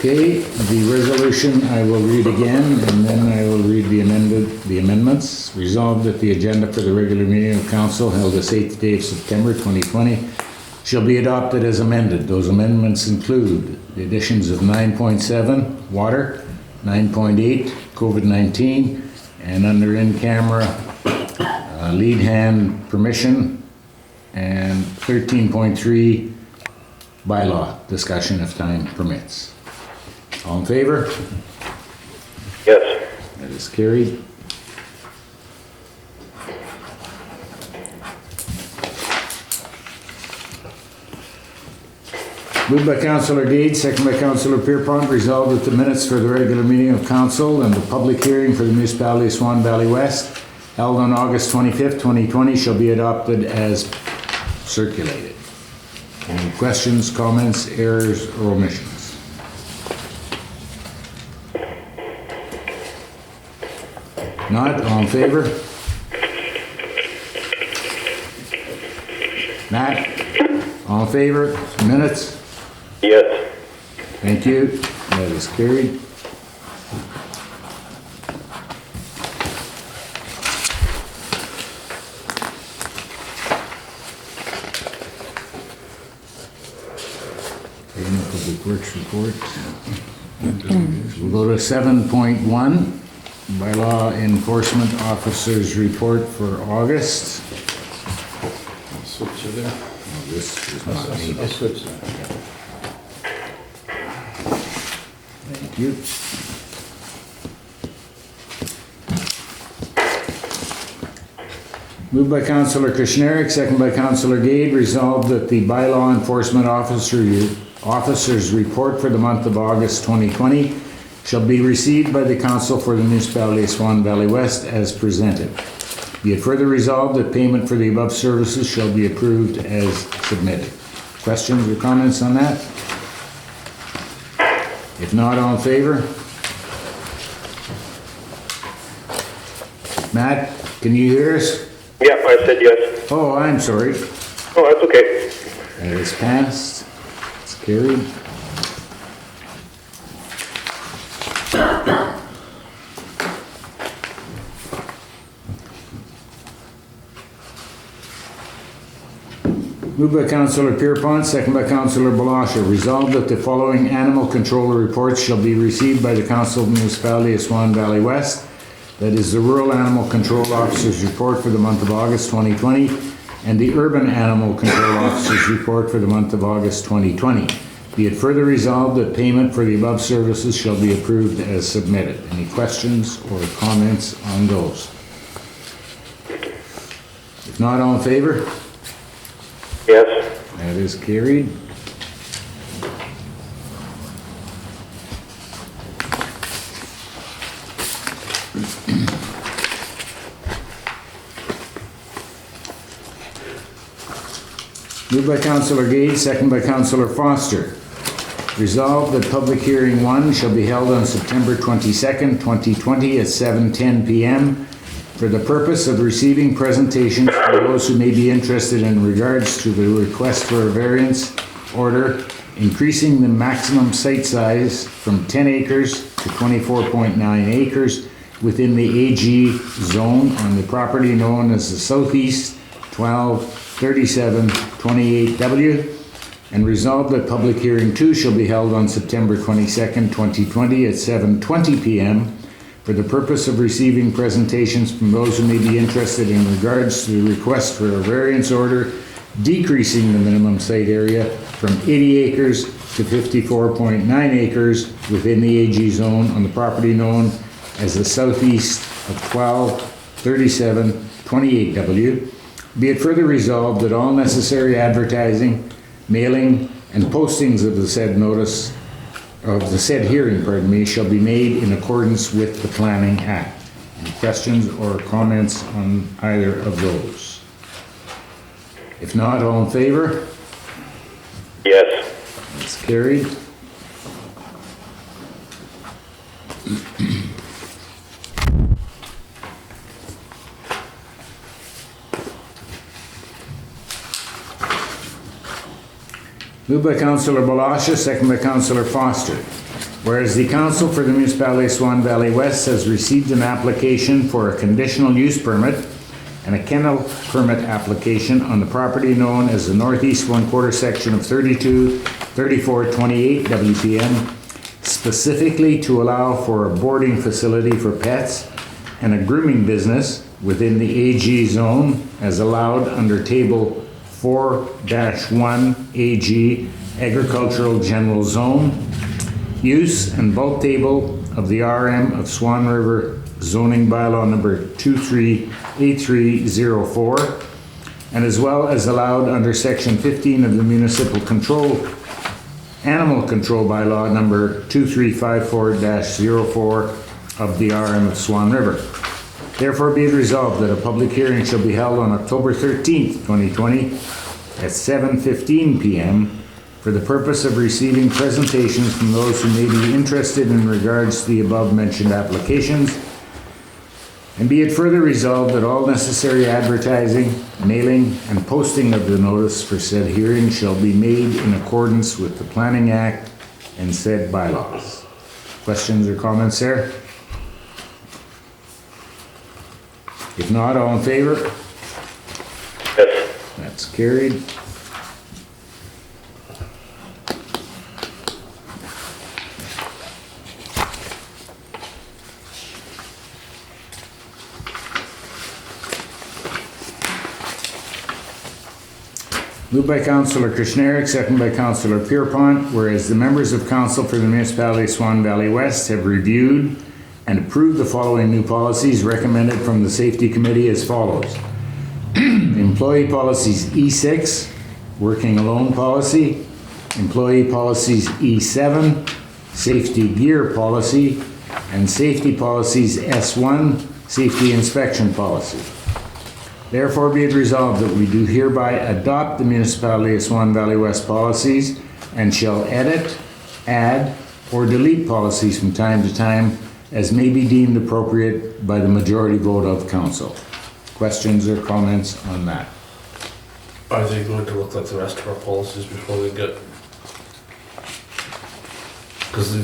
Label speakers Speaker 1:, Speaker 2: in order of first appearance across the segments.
Speaker 1: Okay, the resolution I will read again, and then I will read the amendments. Resolved that the agenda for the regular meeting of council held this 8th day of September 2020 shall be adopted as amended. Those amendments include the additions of 9.7, water, 9.8, COVID-19, and under in-camera lead hand permission, and 13.3 bylaw discussion if time permits. All in favor?
Speaker 2: Yes.
Speaker 1: That is carried. Moved by Councillor Gade, second by Councillor Pierrepont, resolved that the minutes for the regular meeting of council and the public hearing for the Municipality of Swan Valley West held on August 25th, 2020 shall be adopted as circulated. Any questions, comments, errors, or omissions? Not, all in favor? Matt, all in favor? Minutes?
Speaker 2: Yes.
Speaker 1: Thank you. That is carried. Okay, no Public Works report. We'll go to 7.1. Bylaw Enforcement Officer's Report for August.
Speaker 3: I'll switch you there.
Speaker 1: Oh, this is not
Speaker 3: I'll
Speaker 1: needed.
Speaker 3: switch that.
Speaker 1: Thank you. Moved by Councillor Kushniryk, second by Councillor Gade, resolved that the Bylaw Enforcement Officer's Report for the month of August 2020 shall be received by the Council for the Municipality of Swan Valley West as presented. Be it further resolved that payment for the above services shall be approved as submitted. Questions or comments on that? If not, all in favor? Matt, can you hear us?
Speaker 2: Yeah, I said yes.
Speaker 1: Oh, I'm sorry.
Speaker 2: Oh, that's okay.
Speaker 1: That is passed. It's carried. Moved by Councillor Pierrepont, second by Councillor Blosha. Resolved that the following animal control reports shall be received by the Council of the Municipality of Swan Valley West. That is the Rural Animal Control Officer's Report for the month of August 2020 and the Urban Animal Control Officer's Report for the month of August 2020. Be it further resolved that payment for the above services shall be approved as submitted. Any questions or comments on those? If not, all in favor?
Speaker 2: Yes.
Speaker 1: That is carried. Moved by Councillor Gade, second by Councillor Foster. Resolved that public hearing 1 shall be held on September 22nd, 2020 at 7:10 p.m. for the purpose of receiving presentations for those who may be interested in regards to the request for a variance order increasing the maximum site size from 10 acres to 24.9 acres within the AG zone on the property known as the Southeast 123728W, and resolved that public hearing 2 shall be held on September 22nd, 2020 at 7:20 p.m. for the purpose of receiving presentations from those who may be interested in regards to the request for a variance order decreasing the minimum site area from 80 acres to 54.9 acres within the AG zone on the property known as the Southeast of 123728W. Be it further resolved that all necessary advertising, mailing, and postings of the said notice of the said hearing, shall be made in accordance with the Planning Act. Any questions or comments on either of those? If not, all in favor?
Speaker 2: Yes.
Speaker 1: That's carried. Moved by Councillor Blosha, second by Councillor Foster. Whereas the Council for the Municipality of Swan Valley West has received an application for a conditional use permit and a kennel permit application on the property known as the northeast one-quarter section of 3428 WPN, specifically to allow for a boarding facility for pets and a grooming business within the AG zone as allowed under Table 4-1 AG Agricultural General Zone, use and bulk table of the RM of Swan River zoning bylaw number 238304, and as well as allowed under section 15 of the municipal animal control bylaw number 2354-04 of the RM of Swan River. Therefore be it resolved that a public hearing shall be held on October 13th, 2020 at 7:15 p.m. for the purpose of receiving presentations from those who may be interested in regards to the above-mentioned applications. And be it further resolved that all necessary advertising, mailing, and posting of the notice for said hearing shall be made in accordance with the Planning Act and said bylaws. Questions or comments there? If not, all in favor?
Speaker 2: Yes.
Speaker 1: That's carried. Moved by Councillor Kushniryk, second by Councillor Pierrepont, whereas the members of Council for the Municipality of Swan Valley West have reviewed and approved the following new policies recommended from the Safety Committee as follows. Employee Policies E6, Working Alone Policy, Employee Policies E7, Safety Gear Policy, and Safety Policies S1, Safety Inspection Policy. Therefore be it resolved that we do hereby adopt the Municipality of Swan Valley West policies and shall edit, add, or delete policies from time to time as may be deemed appropriate by the majority vote of council. Questions or comments on that?
Speaker 4: Are they going to look like the rest of our policies before they get? Because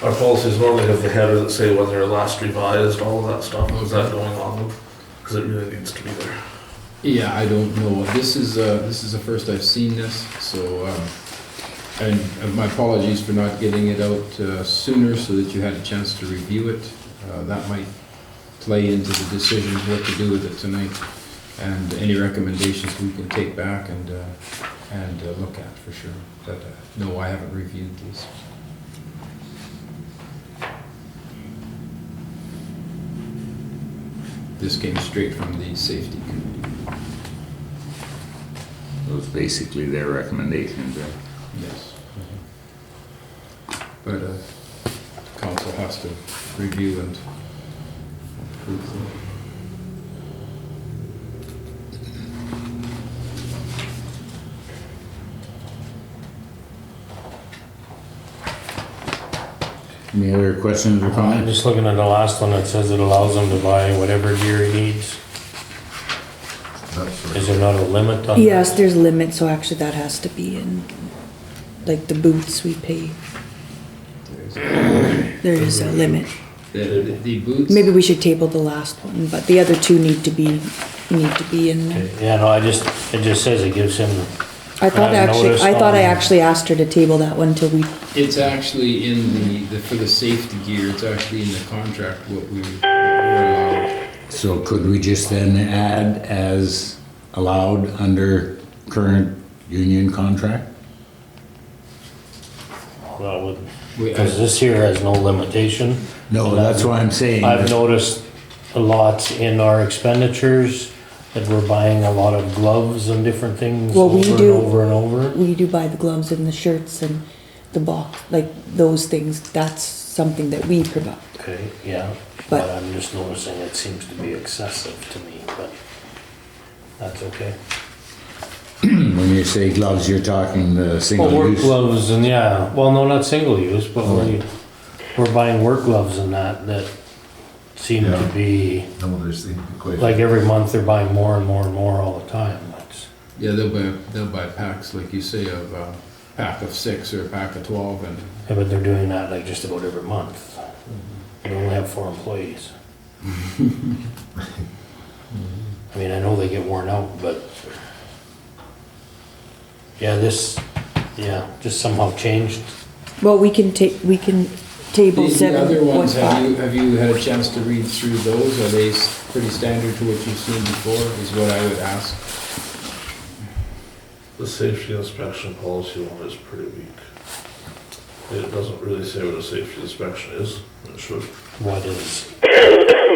Speaker 4: our policies normally have the header that say when they're last revised, all of that stuff. Is that going on? Because it really needs to be there.
Speaker 3: Yeah, I don't know. This is the first I've seen this, so, and my apologies for not getting it out sooner so that you had a chance to review it. That might play into the decision what to do with it tonight, and any recommendations we can take back and look at for sure. But no, I haven't reviewed these. This came straight from the safety committee.
Speaker 1: Those basically their recommendations, right?
Speaker 3: Yes. But council has to review and approve them.
Speaker 1: Any other questions or
Speaker 5: I'm
Speaker 1: comments?
Speaker 5: just looking at the last one that says it allows them to buy whatever gear he needs. Is there not a limit on that?
Speaker 6: Yes, there's a limit, so actually that has to be in, like the boots we pay. There is a limit.
Speaker 3: The boots.
Speaker 6: Maybe we should table the last one, but the other two need to be in there.
Speaker 5: Okay, yeah, no, it just says it gives him,
Speaker 6: I thought
Speaker 5: notice
Speaker 6: I
Speaker 5: on-
Speaker 6: actually asked her to table that one till we,
Speaker 3: It's actually in the for the safety gear, it's actually in the contract what we're allowed.
Speaker 1: So could we just then add as allowed under current union contract?
Speaker 5: well, because this here has no limitation.
Speaker 1: No, that's why I'm saying.
Speaker 5: I've noticed a lot in our expenditures that we're buying a lot of gloves and different things
Speaker 6: Well, we
Speaker 5: over and
Speaker 6: do.
Speaker 5: over and over.
Speaker 6: we do buy the gloves and the shirts and the box, like those things. That's something that we provide.
Speaker 5: Okay, yeah,
Speaker 6: But-
Speaker 5: but I'm just noticing it seems to be excessive to me, but that's okay.
Speaker 1: When you say gloves, you're talking the single
Speaker 5: Well, work
Speaker 1: use?
Speaker 5: gloves and yeah, well, no, not single use, but we're buying work gloves and that seem to
Speaker 7: Yeah.
Speaker 5: be,
Speaker 7: No, there's the equation.
Speaker 5: like every month they're buying more and more and more all the time. That's,
Speaker 3: Yeah, they'll buy packs, like you say, of pack of 6 or a pack of 12 and
Speaker 5: Yeah, but they're doing that like just about every month. They only have 4 employees. I mean, I know they get worn out, but yeah, this, just somehow changed.
Speaker 6: Well, we can table
Speaker 3: the other ones,
Speaker 6: 7.5.
Speaker 3: have you had a chance to read through those? Are they pretty standard to what you've seen before, is what I would ask?
Speaker 4: The safety inspection policy one is pretty weak. It doesn't really say what a safety inspection is. It should.
Speaker 5: What is,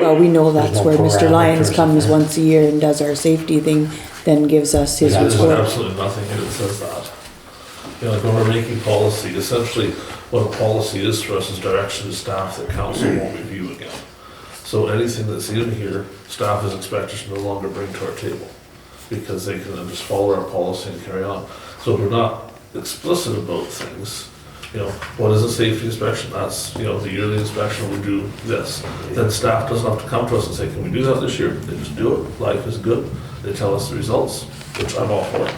Speaker 6: Well, we know that's
Speaker 5: no
Speaker 6: where Mr. Lyons
Speaker 5: parameters
Speaker 6: comes
Speaker 5: in there.
Speaker 6: once a year and does our safety thing, then gives us his
Speaker 5: That's
Speaker 4: There's
Speaker 6: report.
Speaker 4: absolutely nothing here that says that. You know, like when we're making policy, essentially what a policy is for us is direction to staff that council won't review again. So anything that's in here, staff is expected to no longer bring to our table because they can then just follow our policy and carry on. So if we're not explicit about things, you know, what is a safety inspection? That's, you know, the yearly inspection, we do this. Then staff doesn't have to come to us and say, can we do that this year? They just do it. Life is good. They tell us the results, which I'm all for.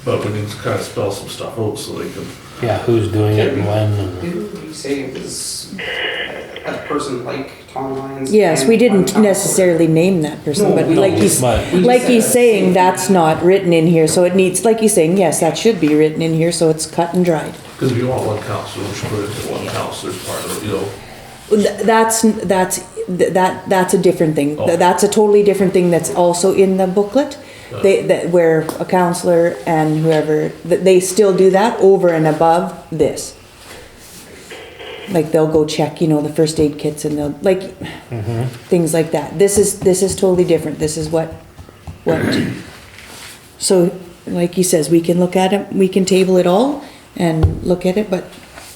Speaker 4: But we need to kind of spell some stuff out so they can,
Speaker 5: yeah, who's doing it and when and.
Speaker 7: Didn't we say it was a person like Tom Lyons?
Speaker 6: Yes,
Speaker 7: and
Speaker 6: we didn't
Speaker 7: council?
Speaker 6: necessarily name that person,
Speaker 7: No,
Speaker 6: but
Speaker 7: we
Speaker 6: like
Speaker 7: don't.
Speaker 6: he's,
Speaker 5: But-
Speaker 6: like he's saying, that's not written in here, so it needs, like he's saying, yes, that should be written in here, so it's cut and dried.
Speaker 4: because if you want one councillor, we should put it in one councillor's part of it, you know.
Speaker 6: That's a different thing.
Speaker 4: Oh.
Speaker 6: That's a totally different thing that's also in the booklet. Where a counselor and whoever, they still do that over and above this. Like they'll go check, the first aid kits and they'll, like, things like that. This is totally different. This is what, so like he says, we can look at it, we can table it all and look at it, but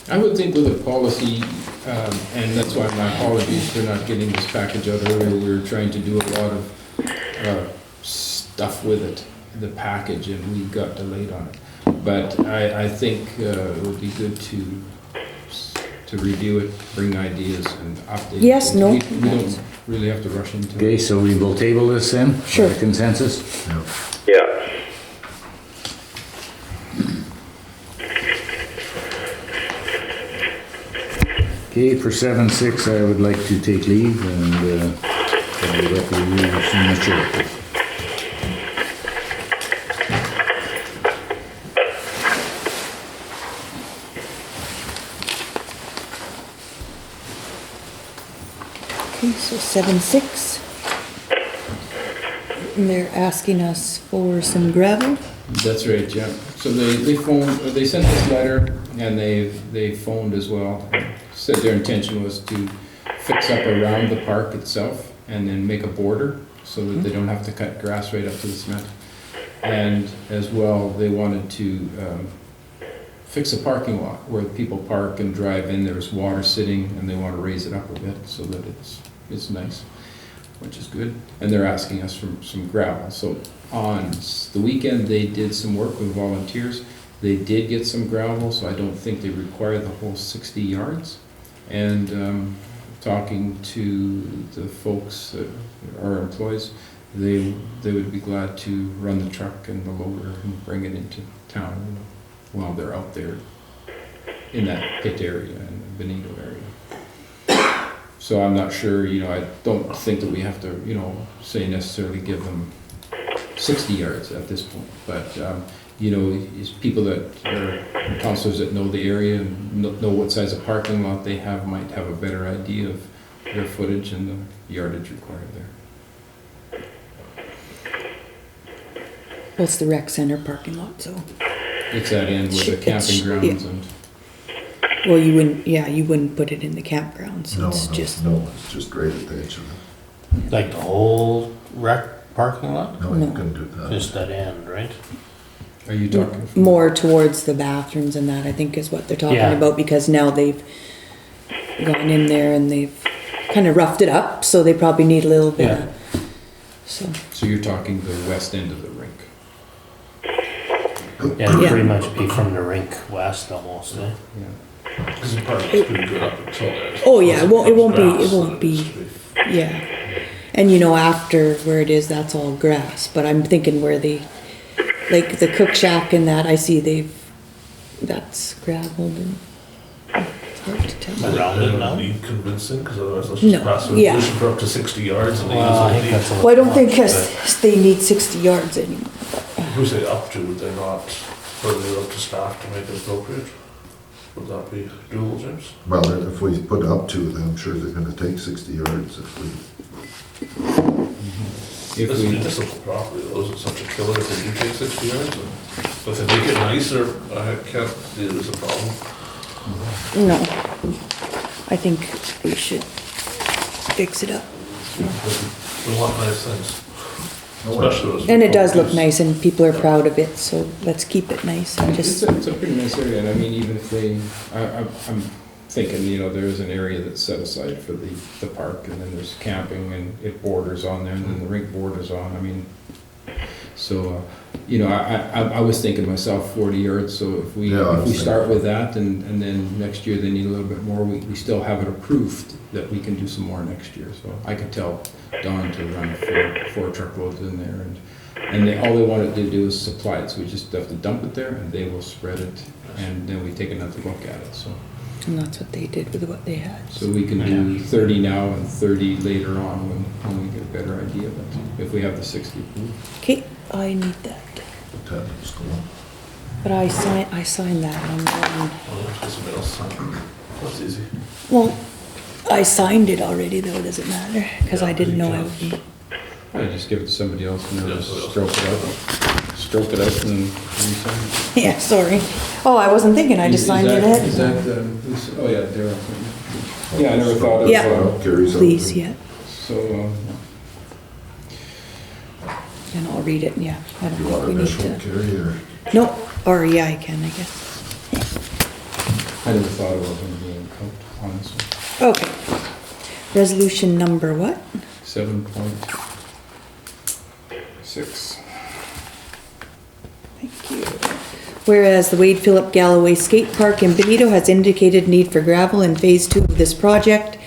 Speaker 3: I would think with a policy, and that's why my apologies for not getting this package out earlier, we were trying to do a lot of stuff with it, the package, and we got delayed on it. But I think it would be good to review it, bring ideas and update.
Speaker 6: Yes,
Speaker 3: things.
Speaker 6: no.
Speaker 3: We don't really have to rush into it.
Speaker 1: Okay, so we will table this then?
Speaker 6: Sure.
Speaker 1: By consensus?
Speaker 2: Yeah.
Speaker 1: Okay, for 7.6, I would like to take leave and I would like to review the signature.
Speaker 6: okay, so 7.6. And they're asking us for some gravel.
Speaker 3: That's right, yeah. So they phoned, they sent this letter and they phoned as well. Said their intention was to fix up around the park itself and then make a border so that they don't have to cut grass right up to the cement. And as well, they wanted to fix a parking lot where people park and drive in. There's water sitting and they want to raise it up a bit so that it's nice, which is good. And they're asking us for some gravel. So on the weekend, they did some work with volunteers. They did get some gravel, so I don't think they require the whole 60 yards. And talking to the folks that are employees, they would be glad to run the truck and the loader and bring it into town while they're out there in that pit area and the Benito area. So I'm not sure, I don't think that we have to, say necessarily give them 60 yards at this point, but is people that are councillors that know the area and know what size of parking lot they have might have a better idea of their footage and the yardage required there.
Speaker 6: Well, it's the rec center parking lot, so.
Speaker 3: It's that end with the
Speaker 6: It's-
Speaker 3: camping grounds
Speaker 6: yeah.
Speaker 3: and,
Speaker 6: Well, you wouldn't put it in the campground, so it's just.
Speaker 8: No, it's just right at the edge of it.
Speaker 5: Like the whole rec parking lot?
Speaker 8: No,
Speaker 6: No.
Speaker 8: you couldn't do that.
Speaker 5: Just that end, right?
Speaker 3: are you talking? from-
Speaker 6: More towards the bathrooms and that, I think is what they're talking
Speaker 5: Yeah.
Speaker 6: about, because now they've gone in there and they've kind of roughed it up, so they probably need a little bit
Speaker 5: Yeah.
Speaker 6: of, so.
Speaker 3: So you're talking the west end of the rink?
Speaker 5: Yeah, it'd
Speaker 6: Yeah.
Speaker 5: pretty much be from the rink west almost, eh?
Speaker 3: Yeah.
Speaker 4: Because the park is pretty good up until there.
Speaker 6: Oh, yeah, it won't be,
Speaker 4: Grass,
Speaker 6: it won't
Speaker 4: and
Speaker 6: be,
Speaker 4: it's just-
Speaker 6: yeah. And after where it is, that's all grass, but I'm thinking where the, like the cook shack and that, I see they've that's gravel and it's hard to tell.
Speaker 5: Around it
Speaker 4: And
Speaker 5: now?
Speaker 4: need convincing, because otherwise let's
Speaker 6: No,
Speaker 4: just pass a
Speaker 6: yeah.
Speaker 4: resolution for up to 60 yards and they
Speaker 5: Well, I
Speaker 4: use
Speaker 5: think that's a
Speaker 4: it.
Speaker 6: Well, I don't think
Speaker 5: lot,
Speaker 6: cause they need 60 yards anymore.
Speaker 4: If we say up to, would they not, or they up to staff to make it appropriate? Would that be doable, James?
Speaker 8: Well, if we put up to, then I'm sure they're gonna take 60 yards if we,
Speaker 3: If
Speaker 4: This
Speaker 3: we,
Speaker 4: municipal property, though, is it such a killer if they do take 60 yards? But if they make it nicer, I can't see it as a problem.
Speaker 6: No, I think we should fix it up.
Speaker 4: We want nice things. Especially those.
Speaker 6: And it does look nice and people are proud of it, so let's keep it nice and
Speaker 3: it's
Speaker 6: just,
Speaker 3: a pretty nice area, and I mean, even if they, I'm thinking, you know, there is an area that's set aside for the park, and then there's camping, and it borders on there, and then the rink borders on, I mean, so, you know, I was thinking myself 40 yards, so if we,
Speaker 8: Yeah, I
Speaker 3: if we
Speaker 8: was
Speaker 3: start with that, and then next year they need a little bit more, we still have it approved that we can do some more next year, so I could tell Don to run four truckloads in there, and all they wanted to do is supply it, so we just have to dump it there, and they will spread it, and then we take another look at it, so.
Speaker 6: and that's what they did with what they had.
Speaker 3: So we can do 30 now and 30 later on when we get a better idea, but if we have the 60 approved.
Speaker 6: Okay, I need that.
Speaker 8: attendance go on.
Speaker 6: But I signed that on,
Speaker 4: Oh, there's somebody else. That's easy.
Speaker 6: well, I signed it already though, does it matter? Cause I didn't know I would be.
Speaker 3: I just give it to somebody else and they'll
Speaker 4: Yeah,
Speaker 3: just
Speaker 4: somebody
Speaker 3: stroke it out and re-sign it.
Speaker 6: Yeah, sorry. Oh, I wasn't thinking, I just
Speaker 3: Is
Speaker 6: signed it
Speaker 3: that-
Speaker 6: ahead.
Speaker 3: Is that, oh yeah, Darryl. Yeah, I never thought of,
Speaker 6: Yeah.
Speaker 8: Carries out.
Speaker 6: Please, yeah.
Speaker 3: so,
Speaker 6: And I'll read it, yeah. I don't
Speaker 8: You
Speaker 6: think
Speaker 8: want
Speaker 6: we need
Speaker 8: initial,
Speaker 6: to.
Speaker 8: Carrie, or?
Speaker 6: No, or yeah, I can, I guess.
Speaker 3: I never thought of it when being out on this one.
Speaker 6: Okay. Resolution number what?
Speaker 3: 7.6.
Speaker 6: Thank you. Whereas the Wade Philip Galloway Skate Park in Benito has indicated need for gravel in phase 2 of this project.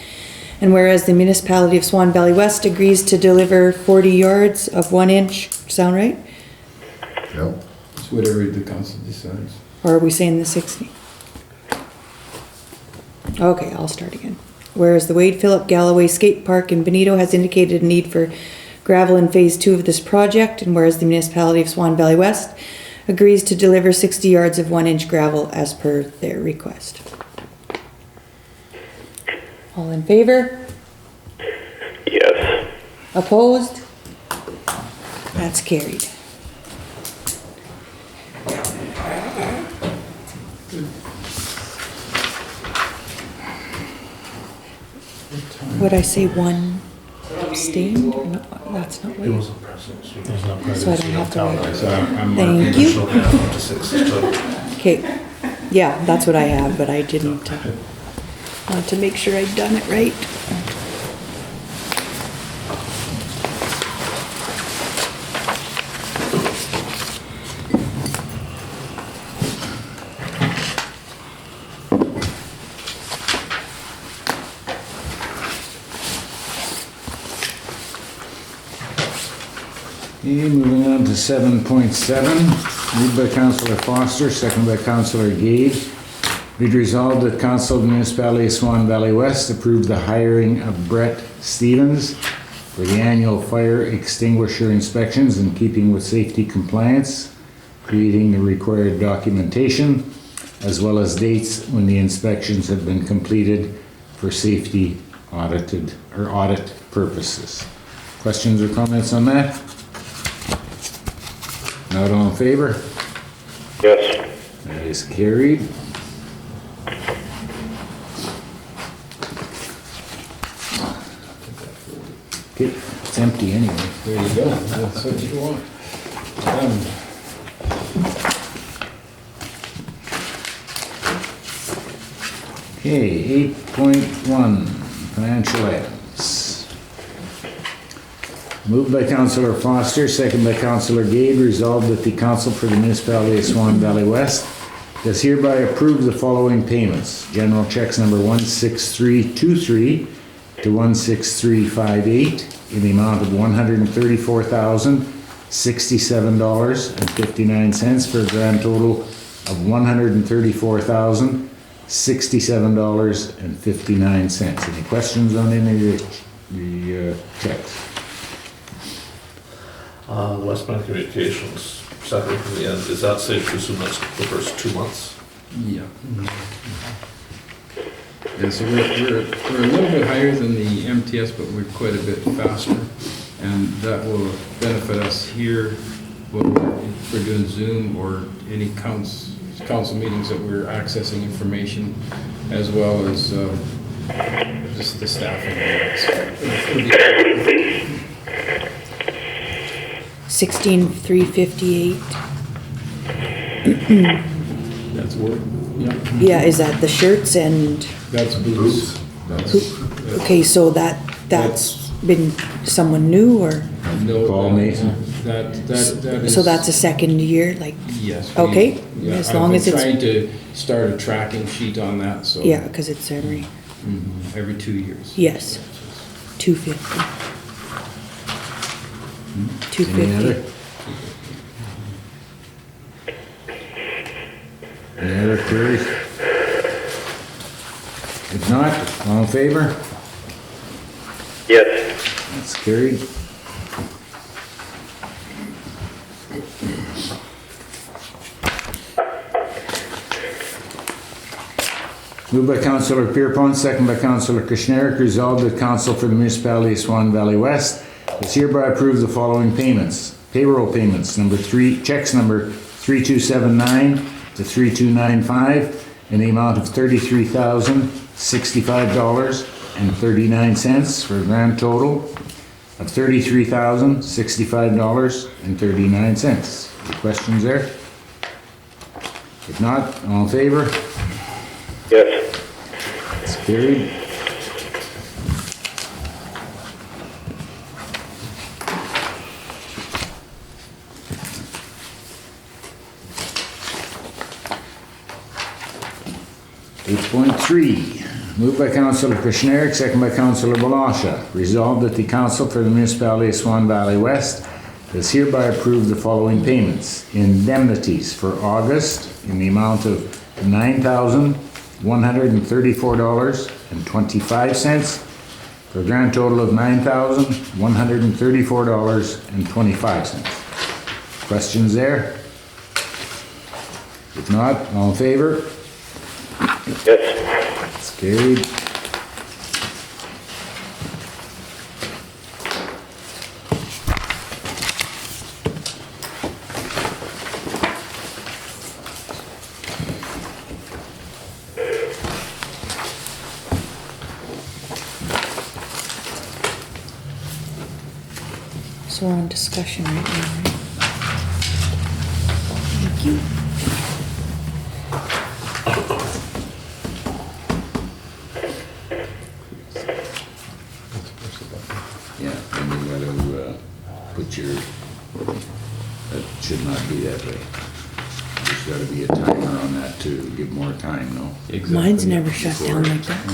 Speaker 6: And whereas the Municipality of Swan Valley West agrees to deliver 40 yards of 1 inch, sound right?
Speaker 8: Yeah,
Speaker 3: It's whatever the council decides.
Speaker 6: Or are we saying the 60? Okay, I'll start again. Whereas the Wade Philip Galloway Skate Park in Benito has indicated a need for gravel in phase 2 of this project, and whereas the Municipality of Swan Valley West agrees to deliver 60 yards of 1 inch gravel as per their request. All in favor?
Speaker 2: Yes.
Speaker 6: Opposed? That's carried. Would I say one abstained? No, that's not
Speaker 4: It
Speaker 6: right.
Speaker 4: wasn't present, so.
Speaker 5: There's no
Speaker 6: So I don't have to write.
Speaker 3: So I'm
Speaker 6: Thank
Speaker 3: marking
Speaker 6: you.
Speaker 3: it.
Speaker 4: So, yeah, up to 6 is total.
Speaker 6: Okay, yeah, that's what I have, but I didn't, want to make sure I'd done it right.
Speaker 1: Okay, moving on to 7.7, moved by Councillor Foster, second by Councillor Gade. Be it resolved that Council of the Municipality of Swan Valley West approve the hiring of Brett Stevens for the annual fire extinguisher inspections in keeping with safety compliance, creating the required documentation, as well as dates when the inspections have been completed for safety audited or audit purposes. Questions or comments on that? Not all in favor?
Speaker 2: Yes.
Speaker 1: That is carried. Okay, it's empty anyway.
Speaker 3: There you go, that's what you want.
Speaker 1: Okay, 8.1, financial items. Moved by Councillor Foster, second by Councillor Gade, resolved that the Council for the Municipality of Swan Valley West does hereby approve the following payments. General checks number 16323 to 16358 in the amount of $134,067.59 for a grand total of $134,067.59. Any questions on any of the checks?
Speaker 4: Westman Communications, second from the end, is that safe to assume that's the first 2 months?
Speaker 3: Yeah. And so we're a little bit higher than the MTS, but we're quite a bit faster. And that will benefit us here when we're doing Zoom or any council meetings that we're accessing information, as well as just the staffing.
Speaker 6: $16,358.
Speaker 3: That's work. Yeah.
Speaker 6: Yeah, is that the shirts and,
Speaker 3: That's boots. That's,
Speaker 6: okay, so that's been someone new or,
Speaker 3: no,
Speaker 1: Call me.
Speaker 3: That is.
Speaker 6: so that's a second year, like,
Speaker 3: Yes.
Speaker 6: okay,
Speaker 3: Yeah,
Speaker 6: as long as
Speaker 3: I've
Speaker 6: it's,
Speaker 3: been trying to start a tracking sheet on that, so.
Speaker 6: yeah, because it's every,
Speaker 3: Every 2 years.
Speaker 6: yes, 250.
Speaker 1: Any
Speaker 6: 250.
Speaker 1: other? Any other queries? If not, all in favor?
Speaker 2: Yes.
Speaker 1: That's carried. Moved by Councillor Pierrepont, second by Councillor Kushniryk, resolved that Council for the Municipality of Swan Valley West does hereby approve the following payments. Payroll payments, checks number 3279 to 3295 in the amount of $33,065.39 for a grand total of $33,065.39. Any questions there? If not, all in favor?
Speaker 2: Yes.
Speaker 1: It's carried. .3, moved by Councillor Kushniryk, second by Councillor Blosha. Resolved that the Council for the Municipality of Swan Valley West does hereby approve the following payments. Indemnities for August in the amount of $9,134.25 for a grand total of $9,134.25. Questions there? If not, all in favor?
Speaker 2: Yes.
Speaker 1: It's carried.
Speaker 6: So we're on discussion right now, right? Thank you.
Speaker 1: Yeah, and you gotta, put your, that should not be that way. There's gotta be a timer on that to give more time, no?
Speaker 3: Exactly.
Speaker 6: Mine's never shut down like that.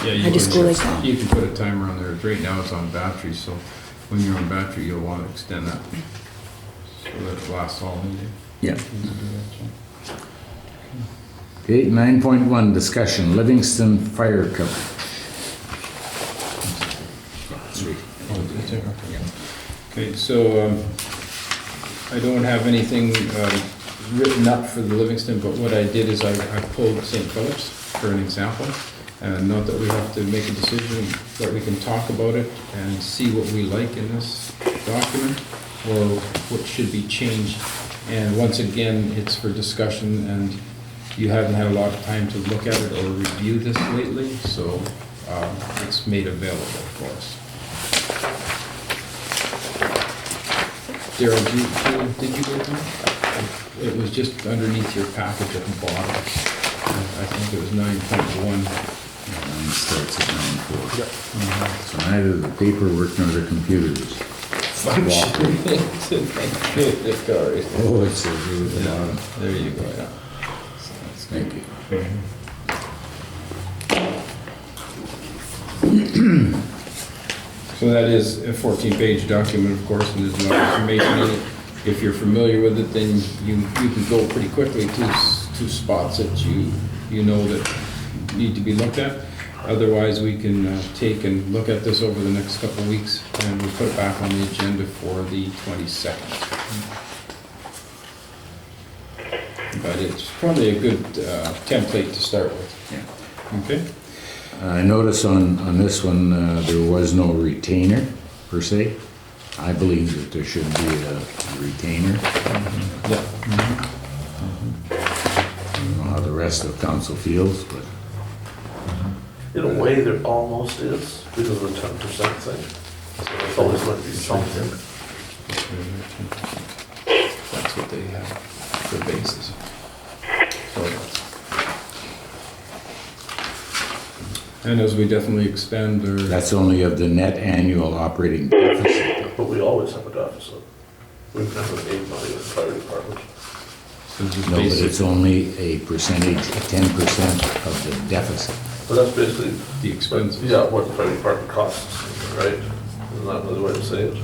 Speaker 3: Yeah,
Speaker 6: I just go like that.
Speaker 3: You can put a timer on there. Right now it's on battery, so when you're on battery, you'll want to extend that so that it lasts all the day.
Speaker 1: Yeah. Okay, 9.1, discussion, Livingston Fire Cover.
Speaker 3: Okay, so I don't have anything written up for the Livingston, but what I did is I pulled St. Philip's for an example. Not that we have to make a decision, but we can talk about it and see what we like in this document or what should be changed. And once again, it's for discussion, and you haven't had a lot of time to look at it or review this lately, so it's made available for us. Darryl, did you get that? It was just underneath your package at the bottom. I think it was 9.1.
Speaker 1: Mine starts at 9:04. Yep. So neither the paperwork nor the computers.
Speaker 3: Functioning.
Speaker 1: Oh, it says here at the bottom.
Speaker 3: There you go, yeah.
Speaker 1: Thank you.
Speaker 3: So that is a 14-page document, of course, and there's a lot of information in it. If you're familiar with it, then you can go pretty quickly to two spots that you know that need to be looked at. Otherwise, we can take and look at this over the next couple of weeks, and we'll put it back on the agenda for the 22nd. But it's probably a good template to start with.
Speaker 1: Yeah.
Speaker 3: Okay?
Speaker 1: I notice on this one, there was no retainer per se. I believe that there should be a retainer.
Speaker 3: Yeah.
Speaker 1: I don't know how the rest of council feels, but
Speaker 4: In a way, there almost is, because of the 10% thing. So there's always going to be something.
Speaker 3: That's what they have for bases. And as we definitely expand our,
Speaker 1: that's only of the net annual operating deficit.
Speaker 4: But we always have a deficit. We've never made money in the fire department.
Speaker 1: No, but it's only a percentage, 10% of the deficit.
Speaker 4: But that's basically,
Speaker 3: the expenses.
Speaker 4: yeah, what the fire department costs, right? Isn't that another way to say it?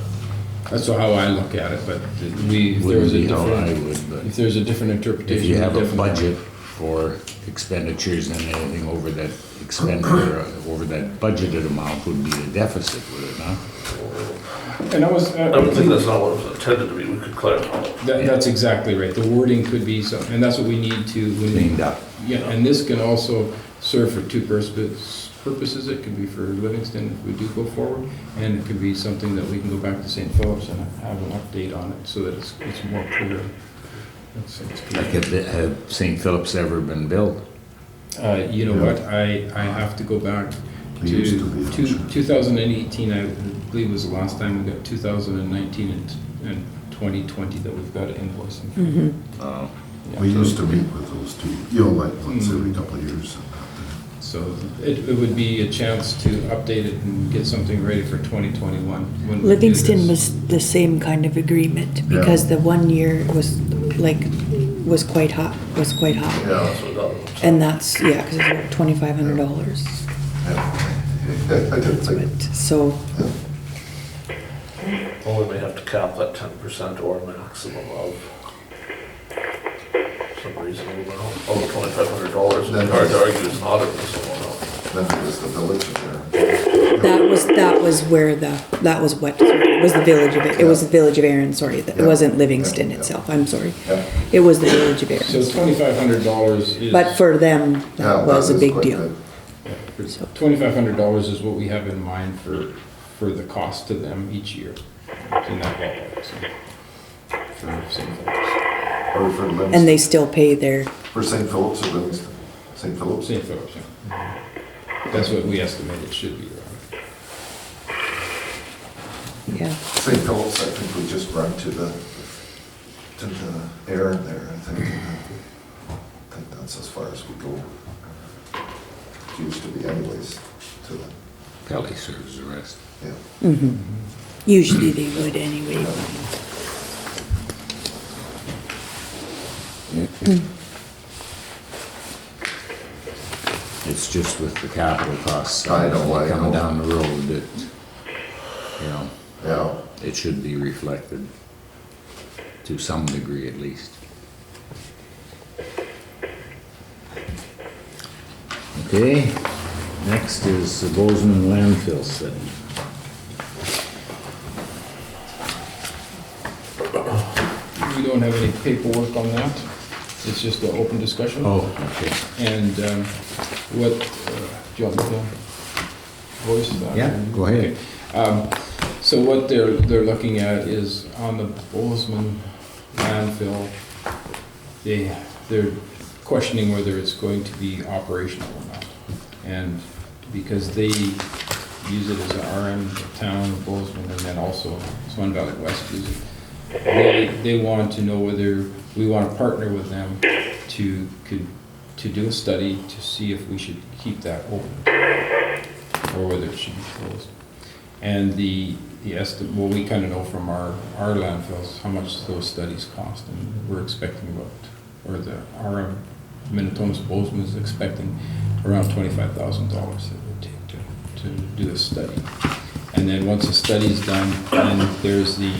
Speaker 3: That's how I look at it, but if there
Speaker 1: Wouldn't
Speaker 3: was a
Speaker 1: be how I
Speaker 3: different,
Speaker 1: would, but
Speaker 3: if there's a different interpretation.
Speaker 1: if you have a
Speaker 3: definitely-
Speaker 1: budget for expenditures and anything over that over that budgeted amount would be the deficit, would it not?
Speaker 3: And I was.
Speaker 4: I would think that's not what it was intended to be, we could clarify.
Speaker 3: That's exactly right. The wording could be so, and that's what we need to.
Speaker 1: Cleaned up.
Speaker 3: Yeah, and this can also serve for two purposes. It could be for Livingston if we do go forward, and it could be something that we can go back to St. Philip's and have an update on it so that it's more clear.
Speaker 1: Like have St. Philip's ever been built?
Speaker 3: You know what, I have to go back
Speaker 8: It used to be,
Speaker 3: to
Speaker 8: actually.
Speaker 3: 2018, I believe was the last time. We got 2019 and 2020 that we've got invoicing.
Speaker 1: Oh.
Speaker 3: Yeah.
Speaker 8: We used to meet with those two, like once every couple of years.
Speaker 3: So it would be a chance to update it and get something ready for 2021. when we do
Speaker 6: Livingston
Speaker 3: this.
Speaker 6: was the same kind of agreement, because the 1 year was quite hot,
Speaker 4: Yeah, that's what it does.
Speaker 6: And that's, yeah, because it's $2,500.
Speaker 8: I didn't think,
Speaker 6: So,
Speaker 4: Or we may have to cap that 10% or maximum of some reasonable amount, over $2,500, and then hard to argue it's not a reasonable amount.
Speaker 8: then there was the village in there.
Speaker 6: that was where that was what, sorry, it was the village of, it was the village of Erin, sorry, it wasn't Livingston itself, I'm sorry.
Speaker 8: Yeah.
Speaker 6: It was the village of
Speaker 3: So
Speaker 6: Erin.
Speaker 3: $2,500 is.
Speaker 6: But for them,
Speaker 8: Yeah,
Speaker 6: that was a
Speaker 8: is
Speaker 6: big
Speaker 8: quite
Speaker 6: deal.
Speaker 8: good.
Speaker 3: $2,500 is what we have in mind for the cost to them each year. It's in that ballpark, so, for St. Philip's.
Speaker 8: Or for Livingston.
Speaker 6: And they still pay their,
Speaker 8: For St. Philip's or Livingston? St. Philip's?
Speaker 3: St. Philip's, yeah. That's what we estimate it should be around.
Speaker 6: yeah.
Speaker 8: St. Philip's, I think we just run to the Aaron there, I think. I think that's as far as we go. It used to be anyways, to the,
Speaker 1: Kelly serves the rest.
Speaker 8: yeah.
Speaker 6: Usually they would anyway.
Speaker 1: It's just with the capital costs.
Speaker 8: I know.
Speaker 1: Coming down the road that,
Speaker 8: Yeah,
Speaker 1: it should be reflected to some degree at least. Okay, next is the Bozeman landfill study.
Speaker 3: We don't have any paperwork on that. It's just an open discussion.
Speaker 1: Oh, okay.
Speaker 3: And what, do you want me to voice that?
Speaker 1: Yeah, go ahead.
Speaker 3: Okay. So what they're looking at is on the Bozeman landfill, they're questioning whether it's going to be operational or not. And because they use it as an RM, the town of Bozeman, and then also Swan Valley West uses it, they want to know whether we want to partner with them to do a study to see if we should keep that open or whether it should be closed. And the estimate, well, we kind of know from our landfills how much those studies cost, and we're expecting about, or the RM Minnetonka's Bozeman is expecting around $25,000 it would take to do a study. And then once the study is done, then there's the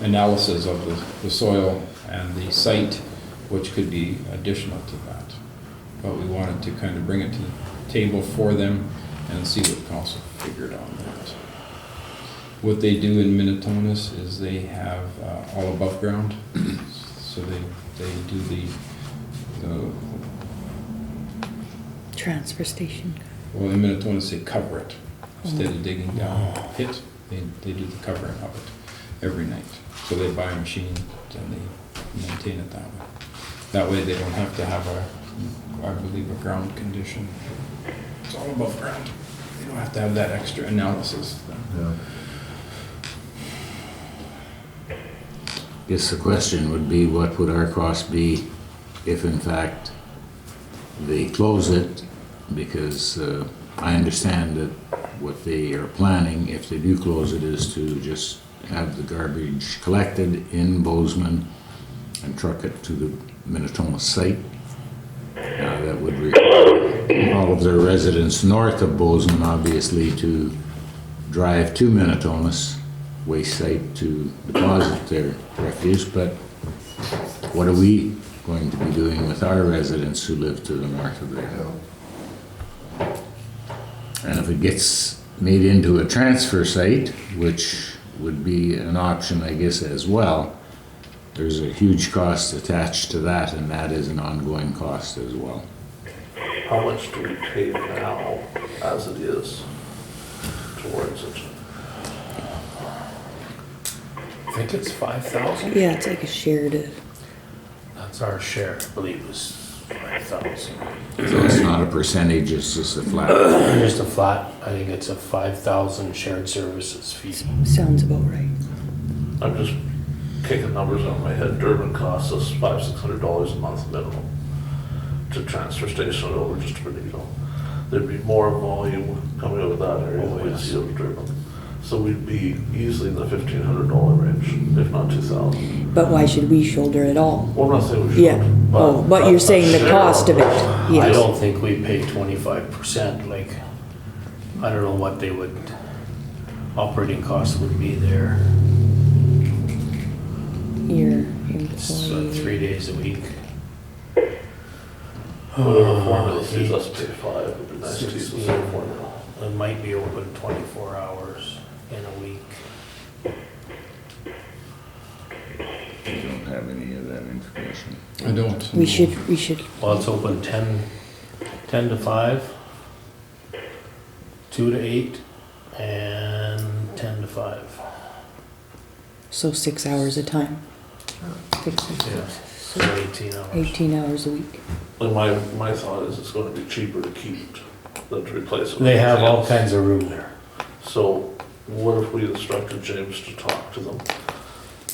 Speaker 3: analysis of the soil and the site which could be additional to that. But we wanted to kind of bring it to the table for them and see what council figured on that. What they do in Minnetonka's is they have all above ground, so they do the
Speaker 6: Transfer station.
Speaker 3: well, in Minnetonka's they cover it. Instead of digging down a pit, they do the covering of it every night. So they buy a machine and they maintain it that way. That way they don't have to have I believe, a ground condition. It's all above ground. They don't have to have that extra analysis.
Speaker 8: Yeah.
Speaker 1: Guess the question would be, what would our cost be if in fact they close it? Because I understand that what they are planning, if they do close it, is to just have the garbage collected in Bozeman and truck it to the Minnetonka site. That would require all of their residents north of Bozeman, obviously, to drive to Minnetonka's waste site to deposit their refuse, but what are we going to be doing with our residents who live to the north of there? And if it gets made into a transfer site, which would be an option, I guess, as well, there's a huge cost attached to that, and that is an ongoing cost as well.
Speaker 4: How much do we pay now as it is towards it?
Speaker 5: I think it's 5,000.
Speaker 6: Yeah, it's like a shared,
Speaker 5: That's our share, I believe, was 5,000.
Speaker 1: So it's not a percentage, it's just a flat.
Speaker 5: Just a flat, I think it's a 5,000 shared services fee.
Speaker 6: sounds about right.
Speaker 4: I'm just kicking numbers out of my head. Durban costs us $500-600 a month minimum to transfer station over just to Benito. There'd be more volume coming out of that area than we'd see out of Durban. So we'd be easily in the $1,500 range, if not 2,000.
Speaker 6: But why should we shoulder it all?
Speaker 4: Well, I'm not saying we should.
Speaker 6: Yeah. Oh, but you're saying the
Speaker 4: share
Speaker 6: cost of it,
Speaker 5: I
Speaker 6: yes.
Speaker 5: don't think we pay 25%, like, I don't know what they would, operating costs would be there.
Speaker 6: Your
Speaker 5: It's
Speaker 6: employee.
Speaker 5: 3 days a week.
Speaker 4: Whatever formula sees us pay 5, it'd be nice to use the same formula.
Speaker 5: It might be open 24 hours in a week.
Speaker 1: I don't have any of that information.
Speaker 3: I don't.
Speaker 6: We should,
Speaker 5: Well, it's open 10 to 5, 2 to 8, and 10 to 5.
Speaker 6: so 6 hours a time.
Speaker 5: Yeah. So 18 hours.
Speaker 6: 18 hours a week.
Speaker 4: And my thought is it's gonna be cheaper to keep it than to replace it.
Speaker 5: They have all kinds of room there.
Speaker 4: So what if we instructed James to talk to them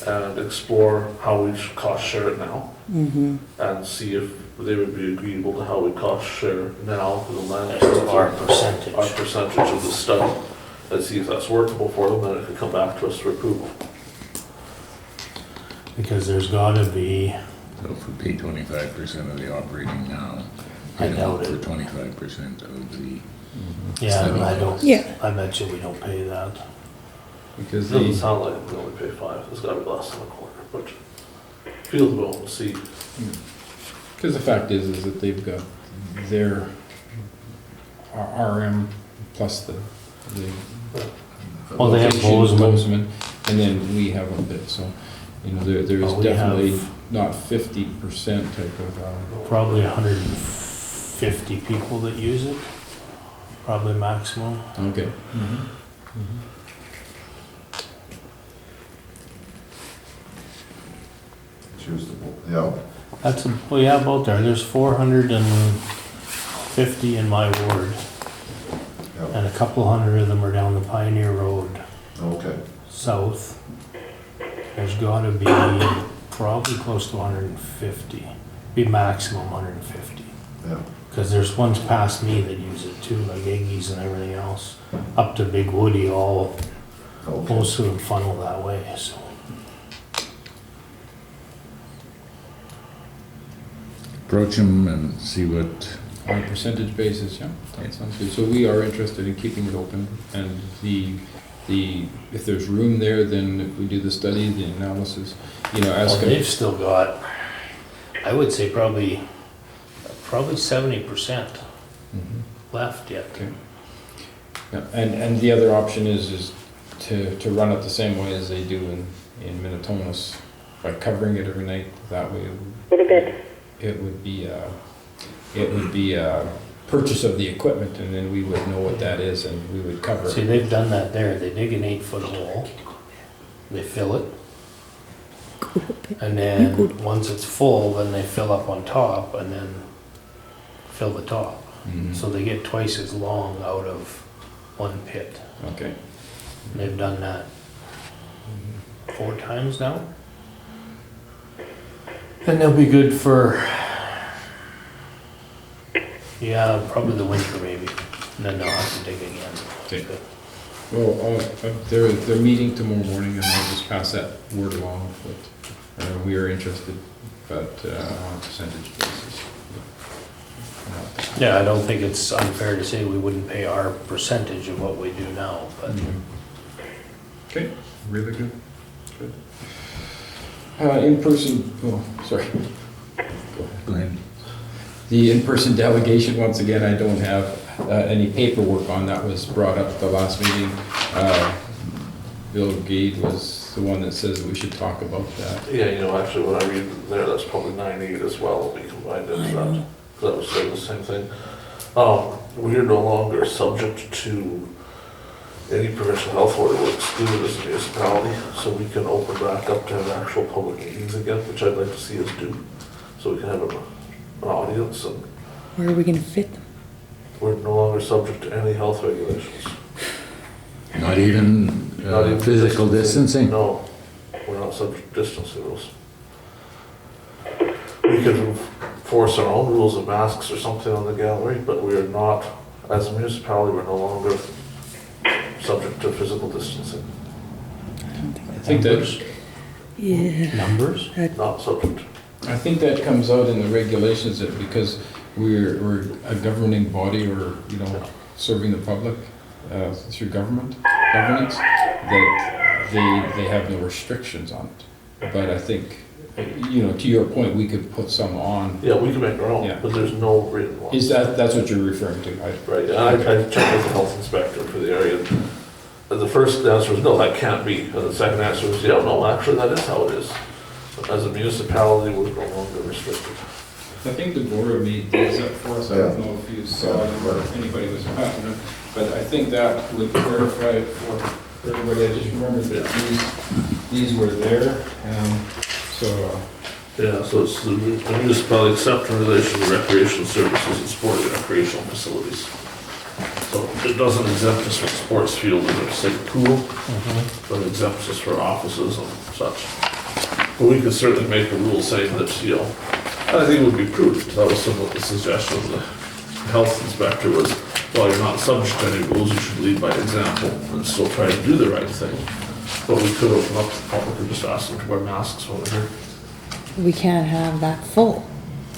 Speaker 4: and explore how we should cost share it now?
Speaker 6: Mm-hmm.
Speaker 4: And see if they would be agreeable to how we cost share now for the land.
Speaker 5: Our percentage.
Speaker 4: Our percentage of the study, and see if that's workable for them, then it could come back to us for approval.
Speaker 5: Because there's gotta be,
Speaker 1: So if we pay 25% of the operating now,
Speaker 5: I
Speaker 1: we'd
Speaker 5: doubt
Speaker 1: hope for
Speaker 5: it.
Speaker 1: 25% of the,
Speaker 5: yeah, I don't,
Speaker 6: Yeah.
Speaker 5: I bet you we don't pay that.
Speaker 3: Because
Speaker 4: It doesn't
Speaker 3: they,
Speaker 4: sound like we only pay 5, it's gotta be less than a quarter, but feel the will and see.
Speaker 3: because the fact is that they've got their RM plus the
Speaker 5: Well, they have
Speaker 3: location,
Speaker 5: Bozeman.
Speaker 3: and then we have a bit, so, you know, there is
Speaker 5: Well, we
Speaker 3: definitely
Speaker 5: have-
Speaker 3: not 50% type of,
Speaker 5: Probably 150 people that use it, probably maximum.
Speaker 3: okay.
Speaker 8: It's usable, yeah.
Speaker 5: That's, well, yeah, about there. There's 450 in my ward,
Speaker 8: Yeah.
Speaker 5: and a couple hundred of them are down the Pioneer Road
Speaker 8: Okay.
Speaker 5: south. There's gotta be probably close to 150, be maximum 150.
Speaker 8: Yeah.
Speaker 5: Because there's ones past me that use it too, like Iggy's and everything else, up to Big Woody, all,
Speaker 8: Okay.
Speaker 5: most of them funnel that way, so.
Speaker 1: approach them and see what,
Speaker 3: On a percentage basis, yeah, that sounds good. So we are interested in keeping it open, and if there's room there, then if we do the study, the analysis, you know,
Speaker 5: Well,
Speaker 3: ask
Speaker 5: they've
Speaker 3: them.
Speaker 5: still got I would say probably 70% left yet.
Speaker 3: Okay. Yeah, and the other option is to run it the same way as they do in Minnetonka's, by covering it every night. That way it would be a purchase of the equipment, and then we would know what that is, and we would cover
Speaker 5: See,
Speaker 3: it.
Speaker 5: they've done that there. They dig an 8-foot hole, they fill it, and then once it's full, then they fill up on top and then fill the top.
Speaker 3: Mhm.
Speaker 5: So they get twice as long out of one pit.
Speaker 3: Okay.
Speaker 5: And they've done that 4 times now. And they'll be good for, yeah, probably the winter maybe. And then they'll have to dig again.
Speaker 3: Okay. Well, they're meeting tomorrow morning, and I'll just pass that word along, but we are interested, but on a percentage basis.
Speaker 5: Yeah, I don't think it's unfair to say we wouldn't pay our percentage of what we do now, but
Speaker 3: Okay, really good. Good. In-person, oh, sorry.
Speaker 1: Go ahead.
Speaker 3: The in-person delegation, once again, I don't have any paperwork on. That was brought up at the last meeting. Bill Gade was the one that says we should talk about that.
Speaker 4: Yeah, you know, actually, when I read there, that's probably 9/8 as well, we combined into that. That was saying the same thing. We are no longer subject to any provincial health order. We're excluded as a municipality, so we can open back up to have actual public meetings again, which I'd like to see us do. So we can have an audience, and
Speaker 6: Where are we gonna fit them?
Speaker 4: we're no longer subject to any health regulations.
Speaker 1: Not even
Speaker 4: Not even
Speaker 1: physical distancing?
Speaker 4: No, we're not subject to distancing rules. We could enforce our own rules of masks or something on the gallery, but we are not, as a municipality, we're no longer subject to physical distancing.
Speaker 3: I think that,
Speaker 6: Yeah.
Speaker 5: numbers?
Speaker 4: Not subject.
Speaker 3: I think that comes out in the regulations, that because we're a governing body, or, you know, serving the public through governance, that they have no restrictions on it. But I think, you know, to your point, we could put some on.
Speaker 4: Yeah, we can make our own,
Speaker 3: Yeah.
Speaker 4: but there's no written one.
Speaker 3: Is that's what you're referring to?
Speaker 4: Right, and I checked with the health inspector for the area. And the first answer was, no, that can't be. And the second answer was, yeah, no, actually, that is how it is. As a municipality, we're no longer restricted.
Speaker 3: I think the board made these up for us. I don't know if you saw them or if anybody was watching them, but I think that would clarify it for everybody. I just remembered that these were there, so.
Speaker 4: Yeah, so it's the municipality except in relation to recreational services and sport and recreational facilities. So it doesn't exempt us from sports field or say pool, but it exempts us for offices and such. But we could certainly make a rule saying that, you know, I think it would be prudent. That was somewhat the suggestion of the health inspector was, well, you're not subject to any rules, you should lead by example and still try to do the right thing. But we could open up to the public and just ask them to wear masks when we're here.
Speaker 6: We can't have that full.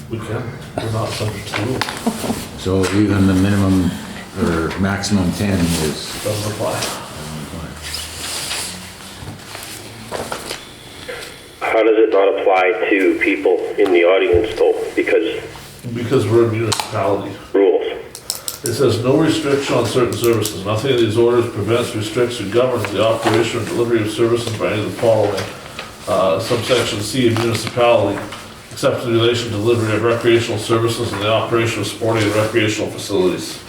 Speaker 4: We can, we're not subject to the rules.
Speaker 1: So even the minimum or maximum 10 is...
Speaker 4: Doesn't apply.
Speaker 2: How does it not apply to people in the audience though? Because
Speaker 4: we're a municipality.
Speaker 2: rules.
Speaker 4: It says no restriction on certain services. Nothing in these orders prevents, restricts, or governs the operation or delivery of services by any of the following. Subsection C, municipality, except in relation to delivery of recreational services and the operation of sporting and recreational facilities.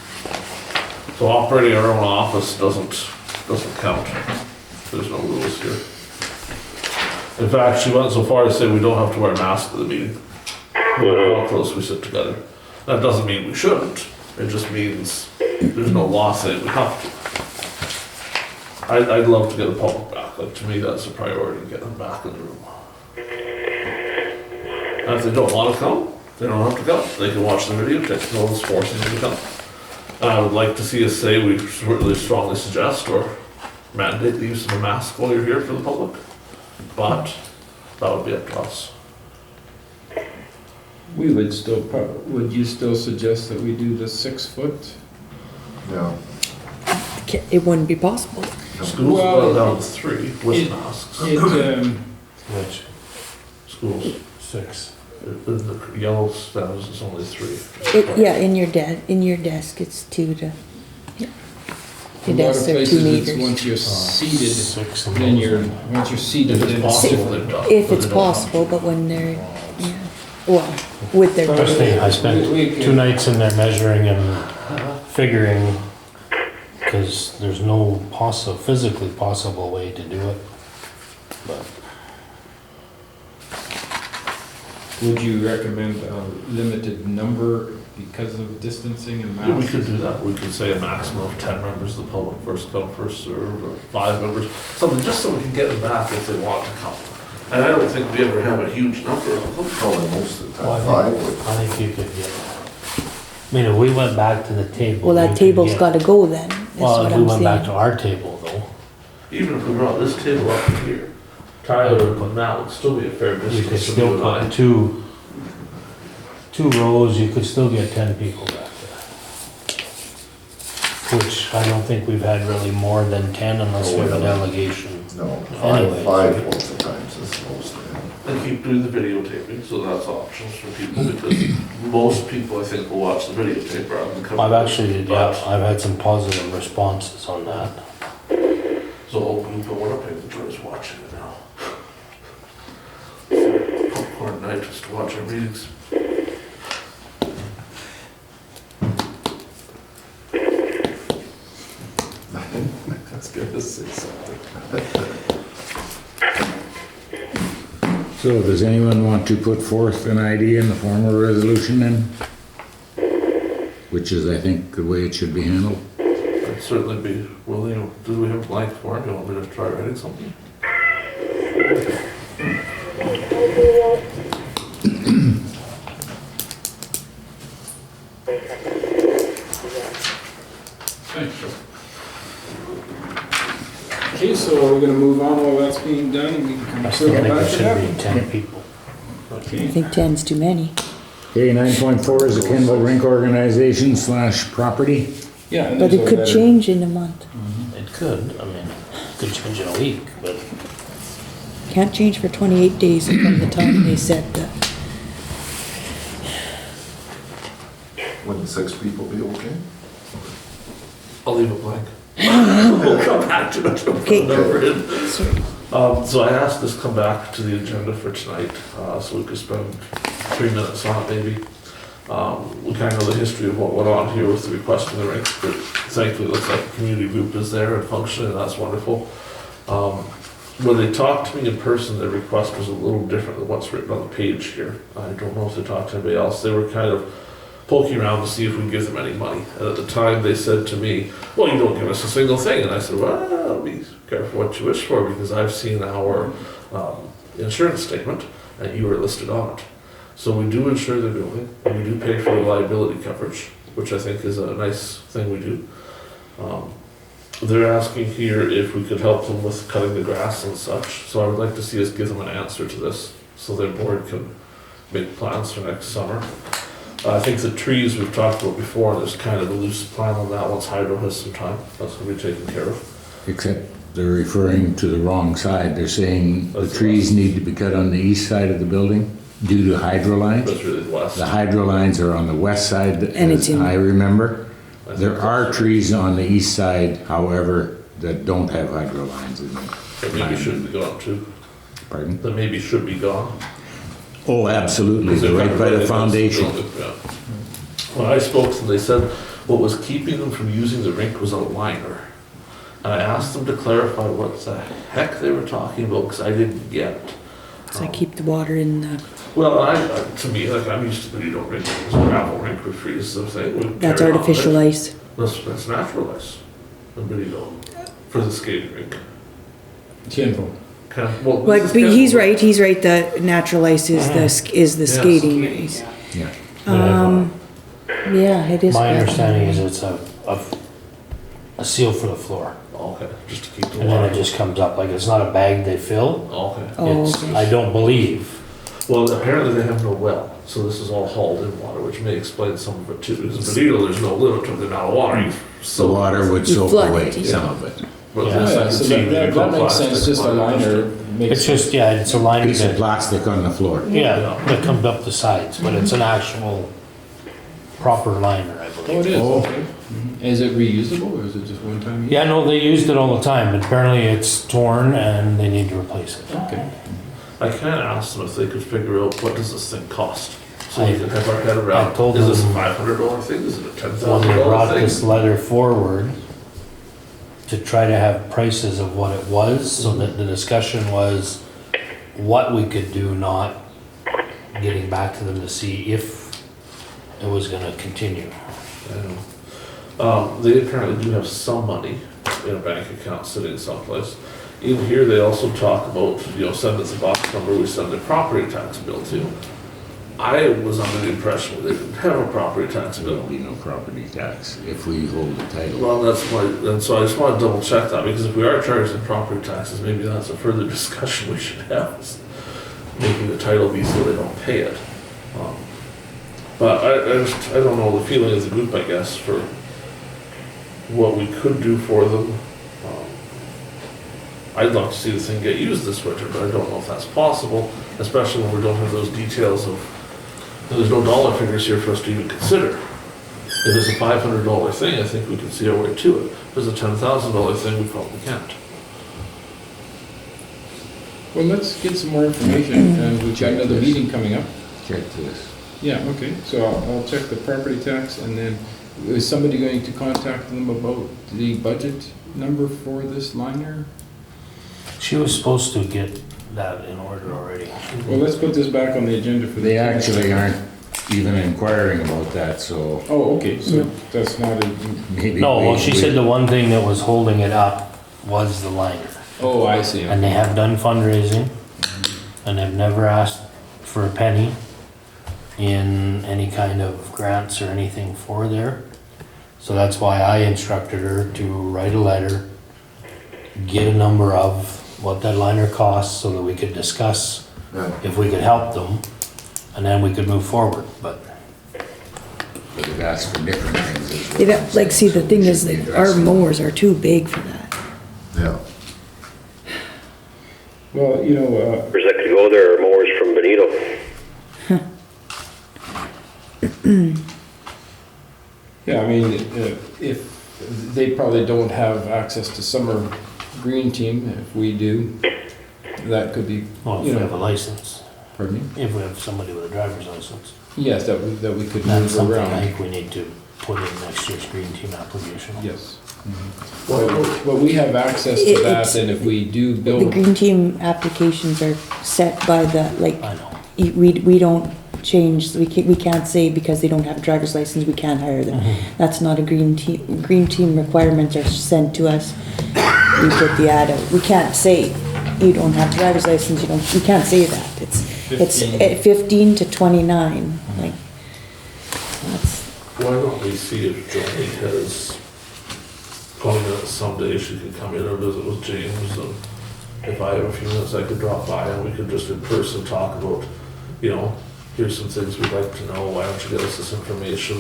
Speaker 4: So operating our own office doesn't count. There's no rules here. In fact, she went so far as to say we don't have to wear masks at the meeting. No matter how close we sit together. That doesn't mean we shouldn't. It just means there's no law saying we have to. I'd love to get the public back. Like, to me, that's a priority, get them back in the room. And if they don't want to come, they don't have to come. They can watch the videotape. No one's forcing them to come. And I would like to see us say we really strongly suggest or mandate the use of a mask while you're here for the public. But that would be up to us.
Speaker 3: We would still, would you still suggest that we do the 6 foot?
Speaker 8: Yeah.
Speaker 6: It wouldn't be possible.
Speaker 4: Schools
Speaker 3: Well,
Speaker 4: go down to 3 with masks.
Speaker 3: It,
Speaker 5: Which?
Speaker 4: Schools.
Speaker 5: 6.
Speaker 4: The yellow status is only 3.
Speaker 6: Yeah, in your desk, it's 2 to, yeah.
Speaker 3: A
Speaker 6: Your
Speaker 3: lot of
Speaker 6: desks are 2
Speaker 3: places, it's
Speaker 6: meters.
Speaker 3: once you're seated,
Speaker 5: 6 and
Speaker 3: then
Speaker 5: those.
Speaker 3: once you're seated,
Speaker 4: If it's
Speaker 3: then
Speaker 4: possible, they've done.
Speaker 6: If it's
Speaker 4: But they don't.
Speaker 6: possible, but when they're, yeah, well, with their.
Speaker 5: Trust me, I spent
Speaker 3: We can-
Speaker 5: 2 nights in there measuring and figuring, because there's no physically possible way to do it. But
Speaker 3: Would you recommend a limited number because of distancing and
Speaker 4: Yeah, we
Speaker 3: masks?
Speaker 4: could do that. We could say a maximum of 10 members of the public, first come, first served, or 5 members, something, just so we can get them back if they want to come. And I don't think we ever have a huge number of them.
Speaker 8: Probably most of the
Speaker 5: Well,
Speaker 8: time, 5
Speaker 5: I think you could get, I mean, if we went back to the table.
Speaker 6: Well,
Speaker 5: we
Speaker 6: that
Speaker 5: could
Speaker 6: table's
Speaker 5: get-
Speaker 6: gotta go then, that's
Speaker 5: Well,
Speaker 6: what
Speaker 5: if we
Speaker 6: I'm
Speaker 5: went back to
Speaker 6: saying.
Speaker 5: our table though,
Speaker 4: Even if we brought this table up to here, Tyler and Matt would still be a fair
Speaker 5: you could
Speaker 4: distance from
Speaker 5: still
Speaker 4: you and I.
Speaker 5: put two rows, you could still get 10 people back there. Which I don't think we've had really more than 10 unless we have a delegation.
Speaker 8: no,
Speaker 5: Anyway.
Speaker 8: 5 lots of times is most of it.
Speaker 4: And keep doing the videotaping, so that's options for people, because most people, I think, will watch the videotape rather than come.
Speaker 5: I've actually, yeah,
Speaker 4: But-
Speaker 5: I've had some positive responses on that.
Speaker 4: So all people want to pay the is watching it now. Popcorn night just to watch our meetings.
Speaker 8: That's good to say something.
Speaker 1: So does anyone want to put forth an idea in the form of a resolution then? Which is, I think, the way it should be handled.
Speaker 4: I'd certainly be willing, do we have a blank form? You want me to try writing something?
Speaker 3: Thanks, Joe. Okay, so we're gonna move on while that's being done, and we can come
Speaker 5: I still
Speaker 3: circle
Speaker 5: think
Speaker 3: back
Speaker 5: it
Speaker 3: to
Speaker 5: should
Speaker 3: that.
Speaker 5: be 10 people.
Speaker 6: I
Speaker 3: Okay.
Speaker 6: think 10's too many.
Speaker 1: Okay, 9.4 is the Kendall Rink Organization / property.
Speaker 3: Yeah. and
Speaker 6: But
Speaker 3: there's
Speaker 6: it
Speaker 3: a
Speaker 6: could
Speaker 3: letter.
Speaker 6: change in a month.
Speaker 5: It could, I mean, it could change in a week, but
Speaker 6: Can't change for 28 days from the time they said that.
Speaker 8: Wouldn't 6 people be okay?
Speaker 4: I'll leave it blank. We'll come back to it.
Speaker 6: Okay.
Speaker 4: Number in.
Speaker 6: Sorry.
Speaker 4: So I asked this come back to the agenda for tonight, so we could spend 3 minutes on it maybe. We kind of know the history of what went on here with the request for the rink, but thankfully it looks like the community group is there and functioning, and that's wonderful. When they talked to me in person, their request was a little different than what's written on the page here. I don't know if they talked to anybody else. They were kind of poking around to see if we can give them any money. And at the time, they said to me, well, you don't give us a single thing. And I said, well, be careful what you wish for, because I've seen our insurance statement, and you are listed on it. So we do insure the building, and we do pay for the liability coverage, which I think is a nice thing we do. They're asking here if we could help them with cutting the grass and such. So I would like to see us give them an answer to this, so their board can make plans for next summer. I think the trees we've talked about before, and there's kind of a loose plan on that once Hydro has some time. That's gonna be taken care of.
Speaker 1: Except they're referring to the wrong side. They're saying the trees need to be cut on the east side of the building due to hydro lines.
Speaker 4: That's really the west.
Speaker 1: The hydro lines are on the west side,
Speaker 6: And it's
Speaker 1: as
Speaker 6: in-
Speaker 1: I remember.
Speaker 4: I think
Speaker 1: There are
Speaker 4: that's-
Speaker 1: trees on the east side, however, that don't have hydro lines in them.
Speaker 4: That maybe should be gone too.
Speaker 1: Pardon?
Speaker 4: That maybe should be gone.
Speaker 1: Oh, absolutely, they're right by the foundation.
Speaker 4: Yeah. When I spoke to them, they said what was keeping them from using the rink was a liner. And I asked them to clarify what the heck they were talking about, because I didn't get it.
Speaker 6: So I keep the water in the,
Speaker 4: Well, to me, like, I'm used to the Benito rink, it's a gravel rink with freezes and thing.
Speaker 6: that's artificial ice.
Speaker 4: That's natural ice, the Benito, for the skating rink.
Speaker 3: Kendall.
Speaker 4: Kind of, well,
Speaker 6: But
Speaker 4: this is
Speaker 6: he's
Speaker 4: kind of-
Speaker 6: right, the natural ice is the
Speaker 4: Yes.
Speaker 6: skating ice.
Speaker 1: Yeah.
Speaker 6: Yeah, it is.
Speaker 5: my
Speaker 6: gravel.
Speaker 5: understanding is it's a seal for the floor.
Speaker 4: Okay, just to keep the
Speaker 5: And then
Speaker 4: water.
Speaker 5: it just comes up, like it's not a bag they fill.
Speaker 4: Okay.
Speaker 6: Oh,
Speaker 5: It's,
Speaker 6: okay.
Speaker 5: I don't believe.
Speaker 4: Well, apparently they have no well, so this is all hauled in water, which may explain some of it too. Because in Benito, there's no limit to the amount of water you
Speaker 1: The water would
Speaker 6: You
Speaker 1: soak
Speaker 6: flood
Speaker 1: away
Speaker 6: it,
Speaker 1: some of it.
Speaker 4: But
Speaker 5: Yeah,
Speaker 4: this I
Speaker 3: Yeah,
Speaker 4: can
Speaker 3: so
Speaker 4: see
Speaker 3: that
Speaker 4: the
Speaker 3: makes sense,
Speaker 4: plastic
Speaker 3: just a
Speaker 4: liner.
Speaker 3: liner makes
Speaker 5: It's just, yeah, it's a liner
Speaker 1: Piece of
Speaker 5: that,
Speaker 1: plastic on the floor.
Speaker 5: yeah, that comes up the sides, but it's an actual proper liner, I
Speaker 3: Oh, it
Speaker 5: believe.
Speaker 3: is,
Speaker 1: Oh.
Speaker 3: okay. Mhm. Is it reusable or is it just one time use?
Speaker 5: Yeah, no, they used it all the time, but apparently it's torn and they need to replace it.
Speaker 3: Okay.
Speaker 4: I kinda asked them if they could figure out what does this thing cost? So
Speaker 5: I-
Speaker 4: we can have our head around,
Speaker 5: I told
Speaker 4: is this a
Speaker 5: them-
Speaker 4: $500 thing, is it a
Speaker 5: When
Speaker 4: $10,000
Speaker 5: they brought
Speaker 4: thing?
Speaker 5: this letter forward to try to have prices of what it was, so that the discussion was what we could do, not getting back to them to see if it was gonna continue.
Speaker 4: They apparently do have some money in a bank account sitting someplace. In here, they also talk about, send us a box number, we send a property tax bill to. I was under the impression they didn't have a property tax
Speaker 1: There'll
Speaker 4: bill.
Speaker 1: be no property tax if we hold the title.
Speaker 4: Well, and so I just want to double check that, because if we are charging property taxes, maybe that's a further discussion we should have, is making the title be so they don't pay it. But I don't know, the feeling as a group, I guess, for what we could do for them. I'd love to see the thing get used this winter, but I don't know if that's possible, especially when we don't have those details of, there's no dollar figures here for us to even consider. If it's a $500 thing, I think we can see our way to it. If it's a $10,000 thing, we probably can't.
Speaker 3: Well, let's get some more information and we've got another meeting coming up.
Speaker 1: Check this.
Speaker 3: Yeah, okay, so I'll check the property tax and then is somebody going to contact them about the budget number for this liner?
Speaker 5: She was supposed to get that in order already.
Speaker 3: Well, let's put this back on the agenda for the.
Speaker 1: They actually aren't even inquiring about that, so
Speaker 3: Oh, okay, so that's not a,
Speaker 1: maybe.
Speaker 5: No, well,
Speaker 1: we-
Speaker 5: she said the one thing that was holding it up was the liner.
Speaker 3: oh, I see.
Speaker 5: And they have done fundraising, and they've never asked for a penny in any kind of grants or anything for there. So that's why I instructed her to write a letter, get a number of what that liner costs so that we could discuss
Speaker 8: Yeah.
Speaker 5: if we could help them, and then we could move forward, but
Speaker 1: But they've asked for different things as well.
Speaker 6: They don't, like, see, the thing is,
Speaker 1: Should be
Speaker 6: like, our
Speaker 1: addressed.
Speaker 6: mowers are too big for that.
Speaker 8: Yeah.
Speaker 3: Well, you know,
Speaker 2: Mowers that could go there are mowers from Benito.
Speaker 3: yeah, I mean, if they probably don't have access to summer green team, if we do, that could be,
Speaker 5: well, if
Speaker 3: you
Speaker 5: we have a
Speaker 3: know,
Speaker 5: license,
Speaker 3: pardon me?
Speaker 5: if we have somebody with a driver's license,
Speaker 3: Yes, that we could
Speaker 5: that's
Speaker 3: move
Speaker 5: something I
Speaker 3: around.
Speaker 5: think we need to put in next year's green team application.
Speaker 3: Yes. But we have access to that,
Speaker 6: It's-
Speaker 3: and if we do
Speaker 6: The
Speaker 3: build,
Speaker 6: green team applications are set by the, like,
Speaker 5: I know.
Speaker 6: we don't change, we can't say because they don't have a driver's license, we can't hire them. That's not a green team requirements are sent to us. We put the ad out. We can't say, you don't have a driver's license, we can't say that. It's
Speaker 3: 15.
Speaker 6: at 15 to 29, like, that's,
Speaker 4: Why don't we see if Jolene has 20 minutes someday, she can come in and visit with James, and if I have a few minutes, I could drop by and we could just in person talk about, here's some things we'd like to know, why don't you get us this information?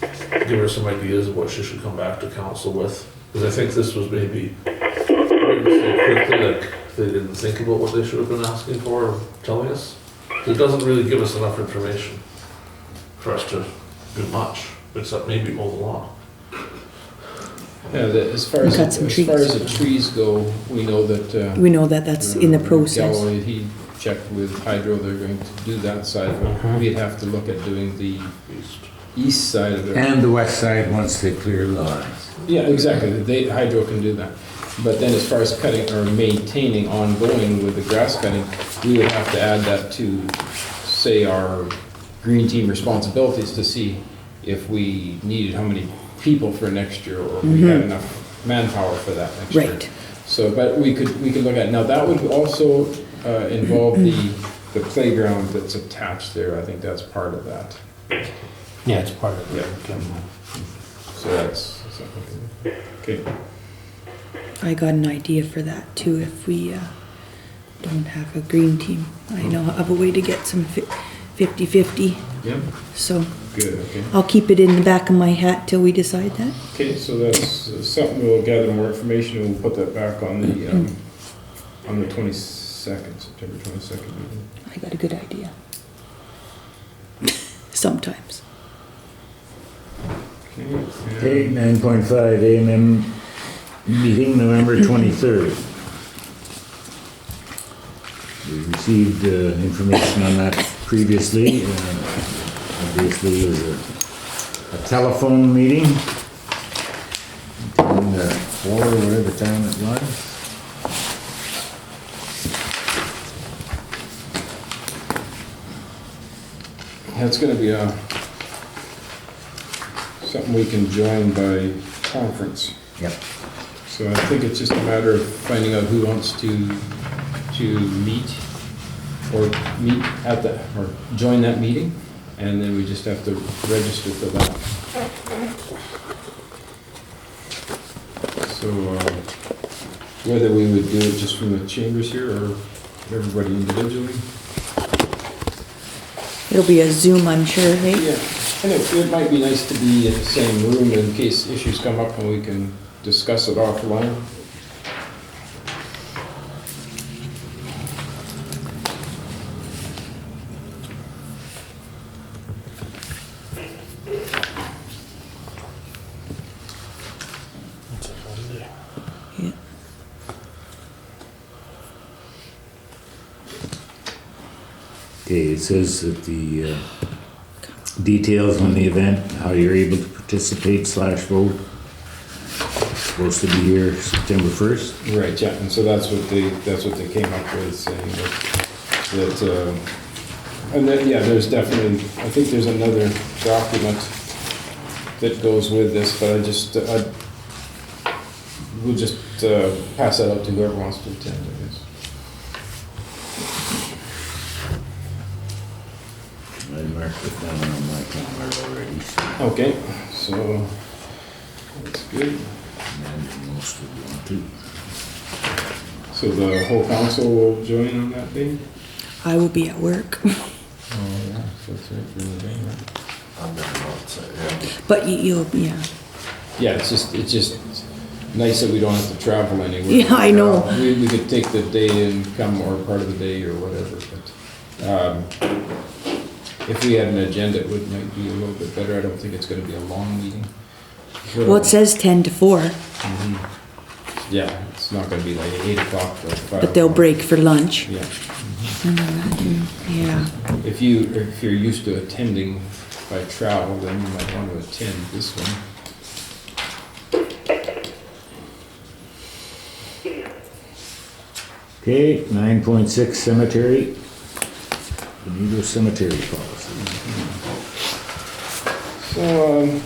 Speaker 4: Give her some ideas of what she should come back to council with, because I think this was maybe written so quickly, like they didn't think about what they should have been asking for or telling us. It doesn't really give us enough information for us to do much, except maybe mow the lawn.
Speaker 3: yeah, as far as
Speaker 6: Cut some
Speaker 3: the trees go, we know that.
Speaker 6: we know that that's in the process.
Speaker 3: Galloway, he checked with Hydro, they're going to do that side of it. We'd have to look at doing the east side of it.
Speaker 1: And the west side once they clear lawns.
Speaker 3: Yeah, exactly, Hydro can do that. But then as far as cutting or maintaining ongoing with the grass cutting, we would have to add that to, say, our green team responsibilities to see if we needed how many people for next year, or if we had enough manpower for that next year.
Speaker 6: Right.
Speaker 3: So, but we could look at, now that would also involve the playground that's attached there, I think that's part of that.
Speaker 5: Yeah, it's part of it.
Speaker 3: So that's, okay.
Speaker 6: I got an idea for that too, if we don't have a green team. I know of a way to get some 50-50,
Speaker 3: Yeah,
Speaker 6: so
Speaker 3: good, okay.
Speaker 6: I'll keep it in the back of my hat till we decide that.
Speaker 3: Okay, so that's something we'll gather more information and we'll put that back on the 26th. September 22nd meeting.
Speaker 6: I got a good idea. Sometimes.
Speaker 1: Okay, 9.5 AMM meeting, November 23rd. We received information on that previously. Obviously, it was a telephone meeting between the four or whatever town it was.
Speaker 3: That's gonna be something we can join by conference.
Speaker 1: Yep.
Speaker 3: So I think it's just a matter of finding out who wants to meet at the, or join that meeting, and then we just have to register for that. So, whether we would do it just from the chambers here, or everybody individually?
Speaker 6: It'll be a Zoom, I'm sure, hey?
Speaker 3: Yeah, and it might be nice to be in the same room in case issues come up and we can discuss it offline.
Speaker 6: Yeah.
Speaker 1: Okay, it says that the details on the event, how you're able to participate / vote, supposed to be here September 1st.
Speaker 3: Right, yeah, and so that's what they came up with, saying that, and then, yeah, there's definitely, I think there's another document that goes with this, but we'll just pass that out to whoever wants to attend, I guess.
Speaker 1: I marked it down on my calendar already.
Speaker 3: Okay, so, that's good.
Speaker 1: And most would want to.
Speaker 3: So the whole council will join on that day?
Speaker 6: I will be at work.
Speaker 3: Oh, yeah, so that's right, for the day, right?
Speaker 8: I'm gonna not say, yeah.
Speaker 6: But you'll, yeah.
Speaker 3: Yeah, it's just nice that we don't have to travel anywhere.
Speaker 6: Yeah, I know.
Speaker 3: We could take the day and come, or part of the day or whatever, but, if we had an agenda, it might be a little bit better. I don't think it's gonna be a long meeting.
Speaker 6: Well, it says 10 to 4,
Speaker 3: Yeah, it's not gonna be like 8 o'clock or 5
Speaker 6: but they'll
Speaker 3: o'clock.
Speaker 6: break for lunch.
Speaker 3: Yeah.
Speaker 6: Yeah.
Speaker 3: If you're used to attending by travel, then you might want to attend this one.
Speaker 1: Okay, 9.6 cemetery. Benito cemetery policy.
Speaker 3: So,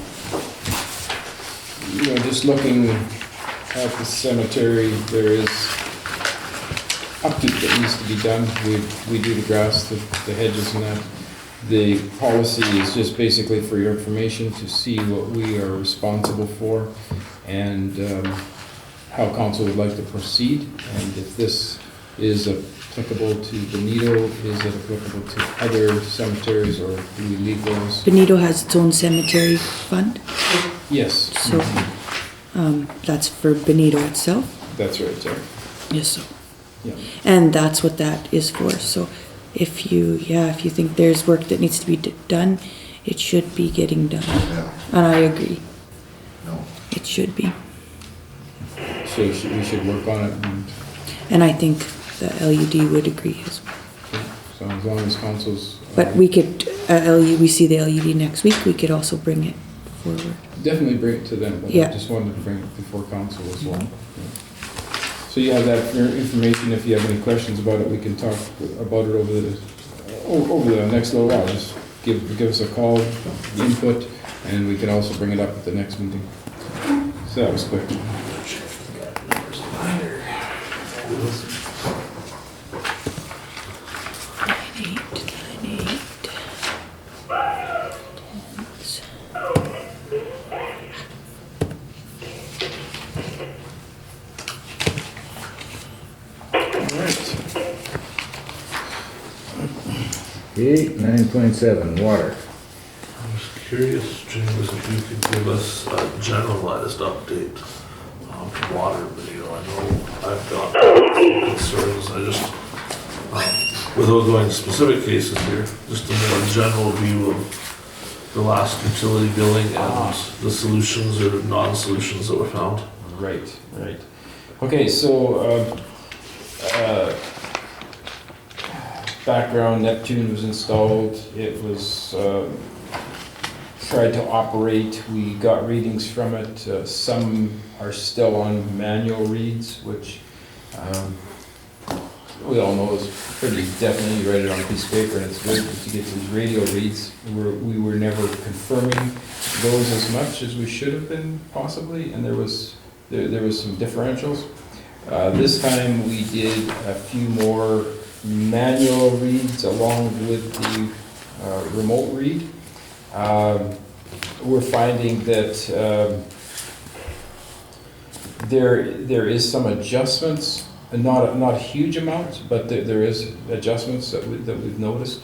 Speaker 3: just looking at the cemetery, there is upkeep that needs to be done. We do the grass, the hedges and that. The policy is just basically for your information to see what we are responsible for and how council would like to proceed. And if this is applicable to Benito, is it applicable to other cemeteries, or do we leave those?
Speaker 6: Benito has its own cemetery fund,
Speaker 3: Yes.
Speaker 6: so that's for Benito itself.
Speaker 3: That's right, Jerry.
Speaker 6: Yes, so.
Speaker 3: Yeah.
Speaker 6: And that's what that is for. So if you think there's work that needs to be done, it should be getting done.
Speaker 8: Yeah,
Speaker 6: And I agree,
Speaker 8: no.
Speaker 6: it should be.
Speaker 3: So we should work on it,
Speaker 6: And I think the LUD would agree as well.
Speaker 3: so as long as council's.
Speaker 6: But we could, we see the LUD next week, we could also bring it forward.
Speaker 3: Definitely bring it to them, but I
Speaker 6: Yeah.
Speaker 3: just wanted to bring it before council as well. Yeah. So you have that information. If you have any questions about it, we can talk about it over the next little while. Just give us a call, input, and we can also bring it up at the next meeting. So that was quick.
Speaker 1: Okay, 9.7 water.
Speaker 4: I was curious, James, if you could give us a generalized update on water video. I know I've got concerns. I just Without going to specific cases here, just a more general view of the last utility billing and the solutions or non-solutions that were found.
Speaker 3: Right, right. Okay, so, background, Neptune was installed, it was, tried to operate, we got readings from it, some are still on manual reads, which, we all know is pretty definitely, you write it on a piece of paper and it's good, but you get these radio reads, we were never confirming those as much as we should have been possibly, and there was some differentials. This time we did a few more manual reads along with the remote read. We're finding that there is some adjustments, not huge amounts, but there is adjustments that we've noticed.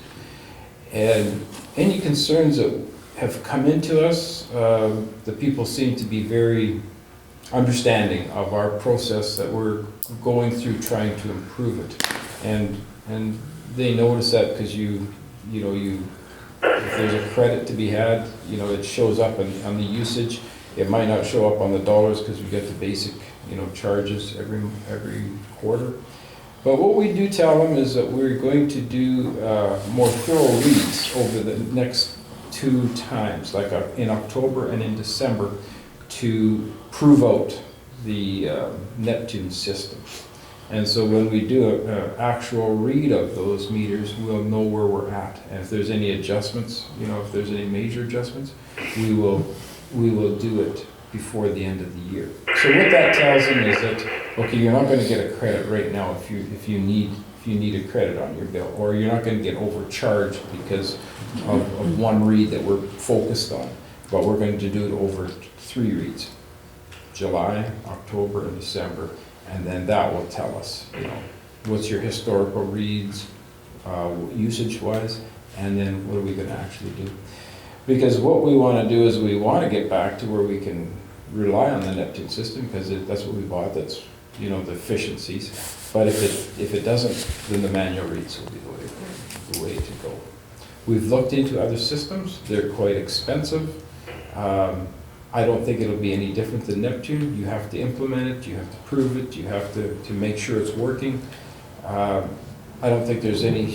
Speaker 3: And any concerns that have come into us, the people seem to be very understanding of our process that we're going through trying to improve it. And they notice that because if there's a credit to be had, it shows up on the usage. It might not show up on the dollars because we get the basic, charges every quarter. But what we do tell them is that we're going to do more thorough reads over the next 2 times, like in October and in December, to prove out the Neptune system. And so when we do an actual read of those meters, we'll know where we're at. And if there's any adjustments, if there's any major adjustments, we will do it before the end of the year. So what that tells them is that, okay, you're not going to get a credit right now if you need a credit on your bill, or you're not going to get overcharged because of one read that we're focused on. But we're going to do it over 3 reads, July, October, and December. And then that will tell us, what's your historical reads, usage-wise, and then what are we going to actually do? Because what we want to do is we want to get back to where we can rely on the Neptune system, because that's what we bought, that's, the efficiencies. But if it doesn't, then the manual reads will be the way to go. We've looked into other systems, they're quite expensive. I don't think it'll be any different than Neptune. You have to implement it, you have to prove it, you have to make sure it's working. I don't think there's any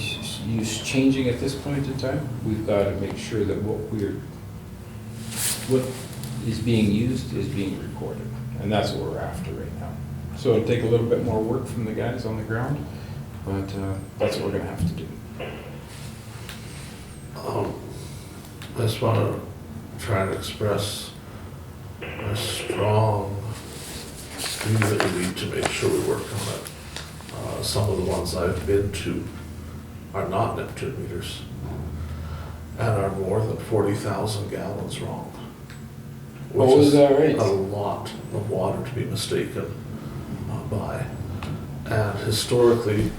Speaker 3: use changing at this point in time. We've got to make sure that what is being used is being recorded. And that's what we're after right now. So it'll take a little bit more work from the guys on the ground, but that's what we're going to have to do.
Speaker 4: I just want to try and express a strong view that we need to make sure we work on it. Some of the ones I've been to are not Neptune meters and are more than 40,000 gallons wrong.
Speaker 3: Oh, is that right?
Speaker 4: A lot of water to be mistaken by. And historically,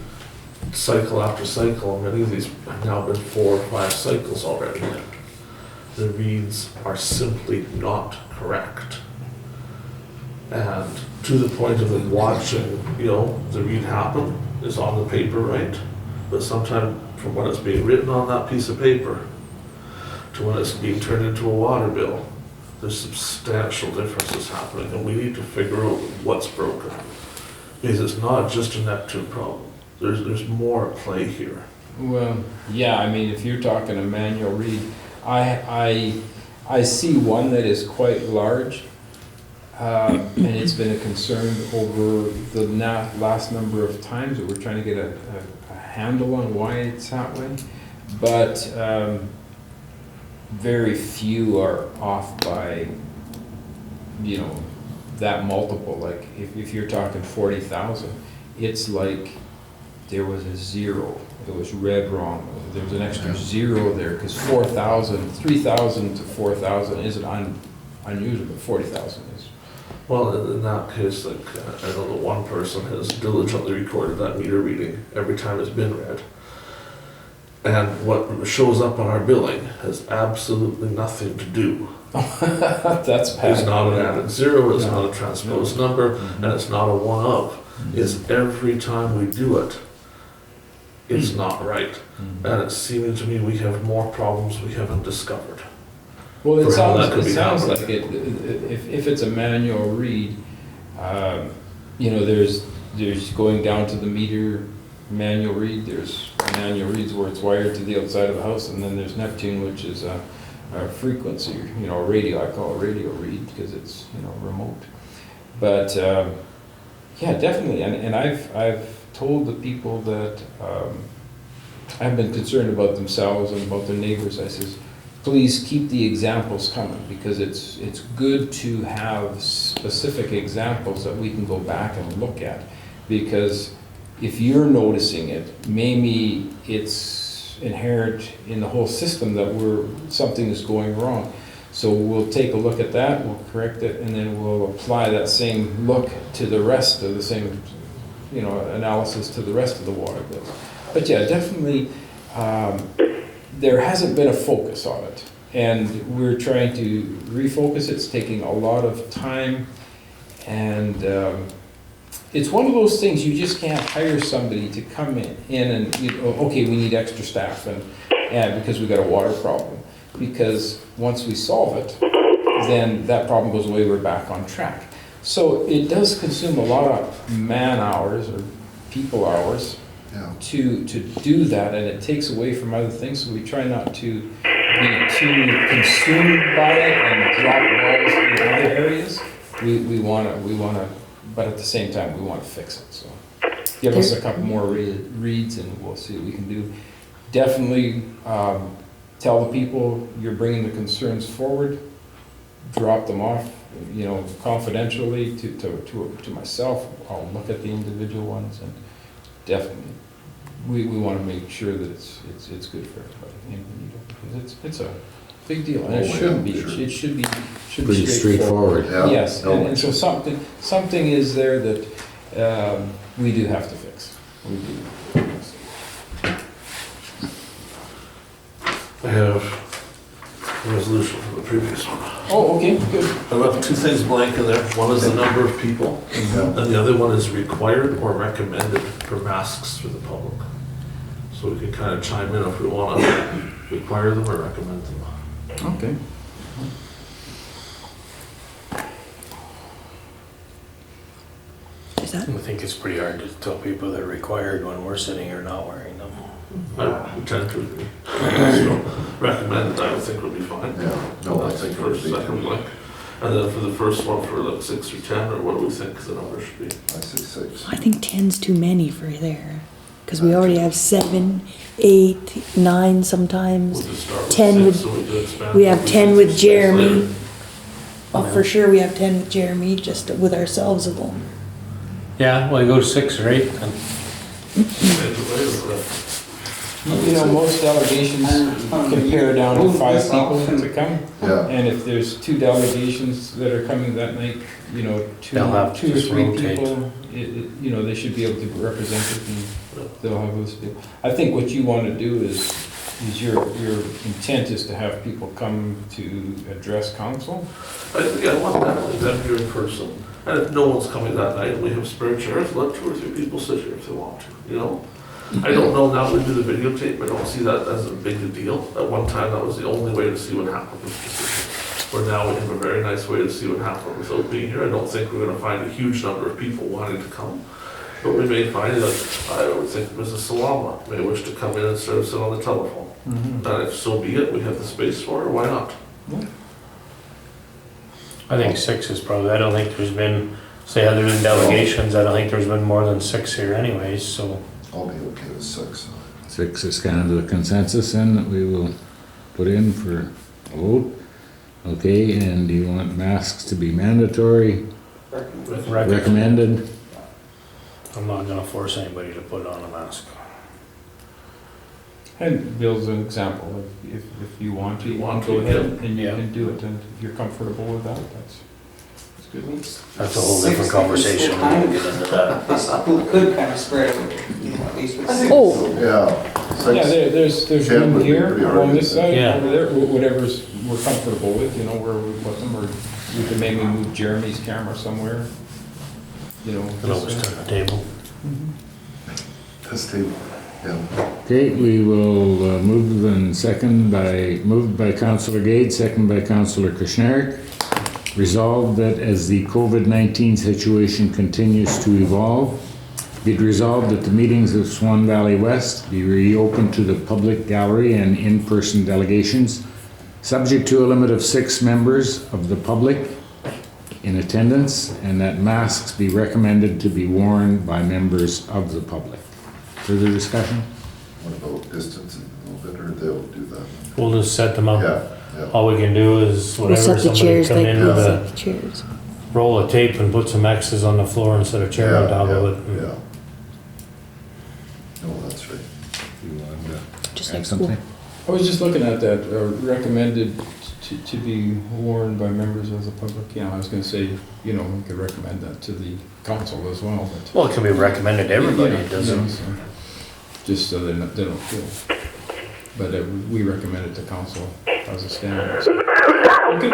Speaker 4: cycle after cycle, many of these have now been 4 or 5 cycles already. The reads are simply not correct. And to the point of them watching, the read happen is on the paper, right? But sometimes from when it's being written on that piece of paper to when it's being turned into a water bill, there's substantial differences happening, and we need to figure out what's broken. Because it's not just a Neptune problem. There's more at play here.
Speaker 3: Well, yeah, I mean, if you're talking a manual read, I see one that is quite large, and it's been a concern over the last number of times that we're trying to get a handle on why it's that way. But very few are off by, that multiple. Like if you're talking 40,000, it's like there was a 0. It was read wrong. There was an extra 0 there, because 4,000, 3,000 to 4,000 isn't unusual, but 40,000 is.
Speaker 4: Well, in that case, I know that one person has diligently recorded that meter reading every time it's been read. And what shows up on our billing has absolutely nothing to do.
Speaker 3: That's bad.
Speaker 4: It's not an added 0, it's not a transposed number, and it's not a 1 of. It's every time we do it, it's not right. And it's seeming to me we have more problems we haven't discovered.
Speaker 3: Well,
Speaker 4: For how that could be
Speaker 3: sounds
Speaker 4: happening.
Speaker 3: like it, if it's a manual read, you know, there's going down to the meter manual read, there's manual reads where it's wired to the outside of the house, and then there's Neptune, which is a frequency, you know, a radio, I call it radio read because it's, you know, remote. But, yeah, definitely, and I've told the people that have been concerned about themselves and about their neighbors, I says, please keep the examples coming, because it's good to have specific examples that we can go back and look at. Because if you're noticing it, maybe it's inherent in the whole system that something is going wrong. So we'll take a look at that, we'll correct it, and then we'll apply that same look to the rest of the same, you know, analysis to the rest of the water bills. But yeah, definitely, there hasn't been a focus on it, and we're trying to refocus. It's taking a lot of time, and it's one of those things you just can't hire somebody to come in and, you know, okay, we need extra staff, and because we got a water problem. Because once we solve it, then that problem goes away, we're back on track. So it does consume a lot of man hours or people hours to do that, and it takes away from other things, so we try not to be too consumed by it and drop balls in other areas. We want to, but at the same time, we want to fix it, so. Give us a couple more reads and we'll see what we can do. Definitely tell the people you're bringing the concerns forward, drop them off, you know, confidentially to myself. I'll look at the individual ones, and definitely we want to make sure that it's good for everybody in Manitoba, because it's a big deal, and it should be.
Speaker 8: Sure.
Speaker 3: It should be
Speaker 1: Pretty straightforward.
Speaker 8: Yeah.
Speaker 3: Yes,
Speaker 8: No,
Speaker 3: and so something is there that we do have to fix. We do.
Speaker 4: I have a resolution from the previous one.
Speaker 3: Oh, okay, good.
Speaker 4: I left two things blank in there. One is the number of people,
Speaker 8: Yeah.
Speaker 4: and the other one is required or recommended for masks for the public. So we can kind of chime in if we want to require them or recommend them.
Speaker 3: Okay.
Speaker 6: Is that?
Speaker 5: I think it's pretty hard to tell people they're required when we're sitting here not wearing them.
Speaker 4: I tend to agree. So recommended, I would think would be fine.
Speaker 8: Yeah, no, I
Speaker 4: That's
Speaker 8: think
Speaker 4: the first,
Speaker 8: it'd be-
Speaker 4: second blank. And then for the first one, for like 6 or 10, or what do we think the number should be?
Speaker 8: I say 6.
Speaker 6: I think 10's too many for there, because we already have 7, 8, 9 sometimes.
Speaker 4: We'll just start with
Speaker 6: 10
Speaker 4: 6,
Speaker 6: with,
Speaker 4: so we can expand
Speaker 6: we
Speaker 4: it.
Speaker 6: have 10 with Jeremy.
Speaker 4: Later.
Speaker 6: Oh, for sure, we have 10 with Jeremy, just with ourselves alone.
Speaker 5: Yeah, well, you go to 6 or 8, and
Speaker 3: You know, most delegations can pare down to 5 people to come.
Speaker 8: Yeah.
Speaker 3: And if there's 2 delegations that are coming that night, you know,
Speaker 5: They'll have to
Speaker 3: 2 or
Speaker 5: just
Speaker 3: 3
Speaker 5: rotate.
Speaker 3: people, you know, they should be able to represent it, and they'll have those people. I think what you want to do is your intent is to have people come to address council.
Speaker 4: I think I want that, like them here in person. And if no one's coming that night, we have spare chairs, let 2 or 3 people sit here if they want to, you know? I don't know, now we do the videotape, I don't see that as a big a deal. At one time, that was the only way to see what happened was to sit here. Where now we have a very nice way to see what happened without being here. I don't think we're gonna find a huge number of people wanting to come. But we may find that, I would think Mrs. Salama may wish to come in instead of sit on the telephone. And if so be it, we have the space for her, why not?
Speaker 5: I think 6 is probably, I don't think there's been, say other than delegations, I don't think there's been more than 6 here anyways, so.
Speaker 8: I'll be okay with 6.
Speaker 1: 6 is kind of the consensus then that we will put in for a vote. Okay, and do you want masks to be mandatory, recommended?
Speaker 5: I'm not gonna force anybody to put on a mask.
Speaker 3: And Bill's an example, like, if you want to,
Speaker 4: You want
Speaker 3: go
Speaker 4: to,
Speaker 3: ahead and you
Speaker 5: yeah.
Speaker 3: can do it, and if you're comfortable with that, that's good.
Speaker 5: That's a whole different conversation. We can get into that.
Speaker 7: This could kind of spread out, you know, at least with 6.
Speaker 6: Oh,
Speaker 8: Yeah. 6.
Speaker 3: Yeah, there's
Speaker 8: 10
Speaker 3: room
Speaker 8: would be
Speaker 3: here,
Speaker 8: pretty
Speaker 3: on
Speaker 8: hard.
Speaker 3: this side,
Speaker 5: Yeah.
Speaker 3: over there, whatever's we're comfortable with, you know, where we put them, or we could maybe move Jeremy's camera somewhere, you know.
Speaker 5: And always turn the table.
Speaker 8: This table. Yeah.
Speaker 1: Okay, we will moved by Councillor Gade, second by Councillor Kushniryk. Resolved that as the COVID-19 situation continues to evolve, be it resolved that the meetings of Swan Valley West be reopened to the public gallery and in-person delegations, subject to a limit of 6 members of the public in attendance, and that masks be recommended to be worn by members of the public. Further discussion?
Speaker 8: What about distancing a little bit, or they'll do that?
Speaker 5: We'll just set them up.
Speaker 8: Yeah.
Speaker 5: All we can do is
Speaker 6: We'll
Speaker 5: whatever,
Speaker 6: set the
Speaker 5: somebody
Speaker 6: chairs
Speaker 5: come
Speaker 6: like
Speaker 5: in
Speaker 6: we'll
Speaker 5: with
Speaker 6: set
Speaker 5: a
Speaker 6: the chairs.
Speaker 5: roll of tape and put some X's on the floor instead of chair on top of it.
Speaker 8: Yeah. No, that's right.
Speaker 1: You want to
Speaker 6: Just
Speaker 1: add
Speaker 6: like
Speaker 1: something?
Speaker 3: I was just looking at that, recommended to be worn by members of the public. Yeah, I was gonna say, we could recommend that to the council as well, but.
Speaker 5: Well, it can be recommended to everybody, it
Speaker 3: Yeah,
Speaker 5: doesn't.
Speaker 3: so, just so they don't feel. But we recommend it to council as a standard. So. Okay.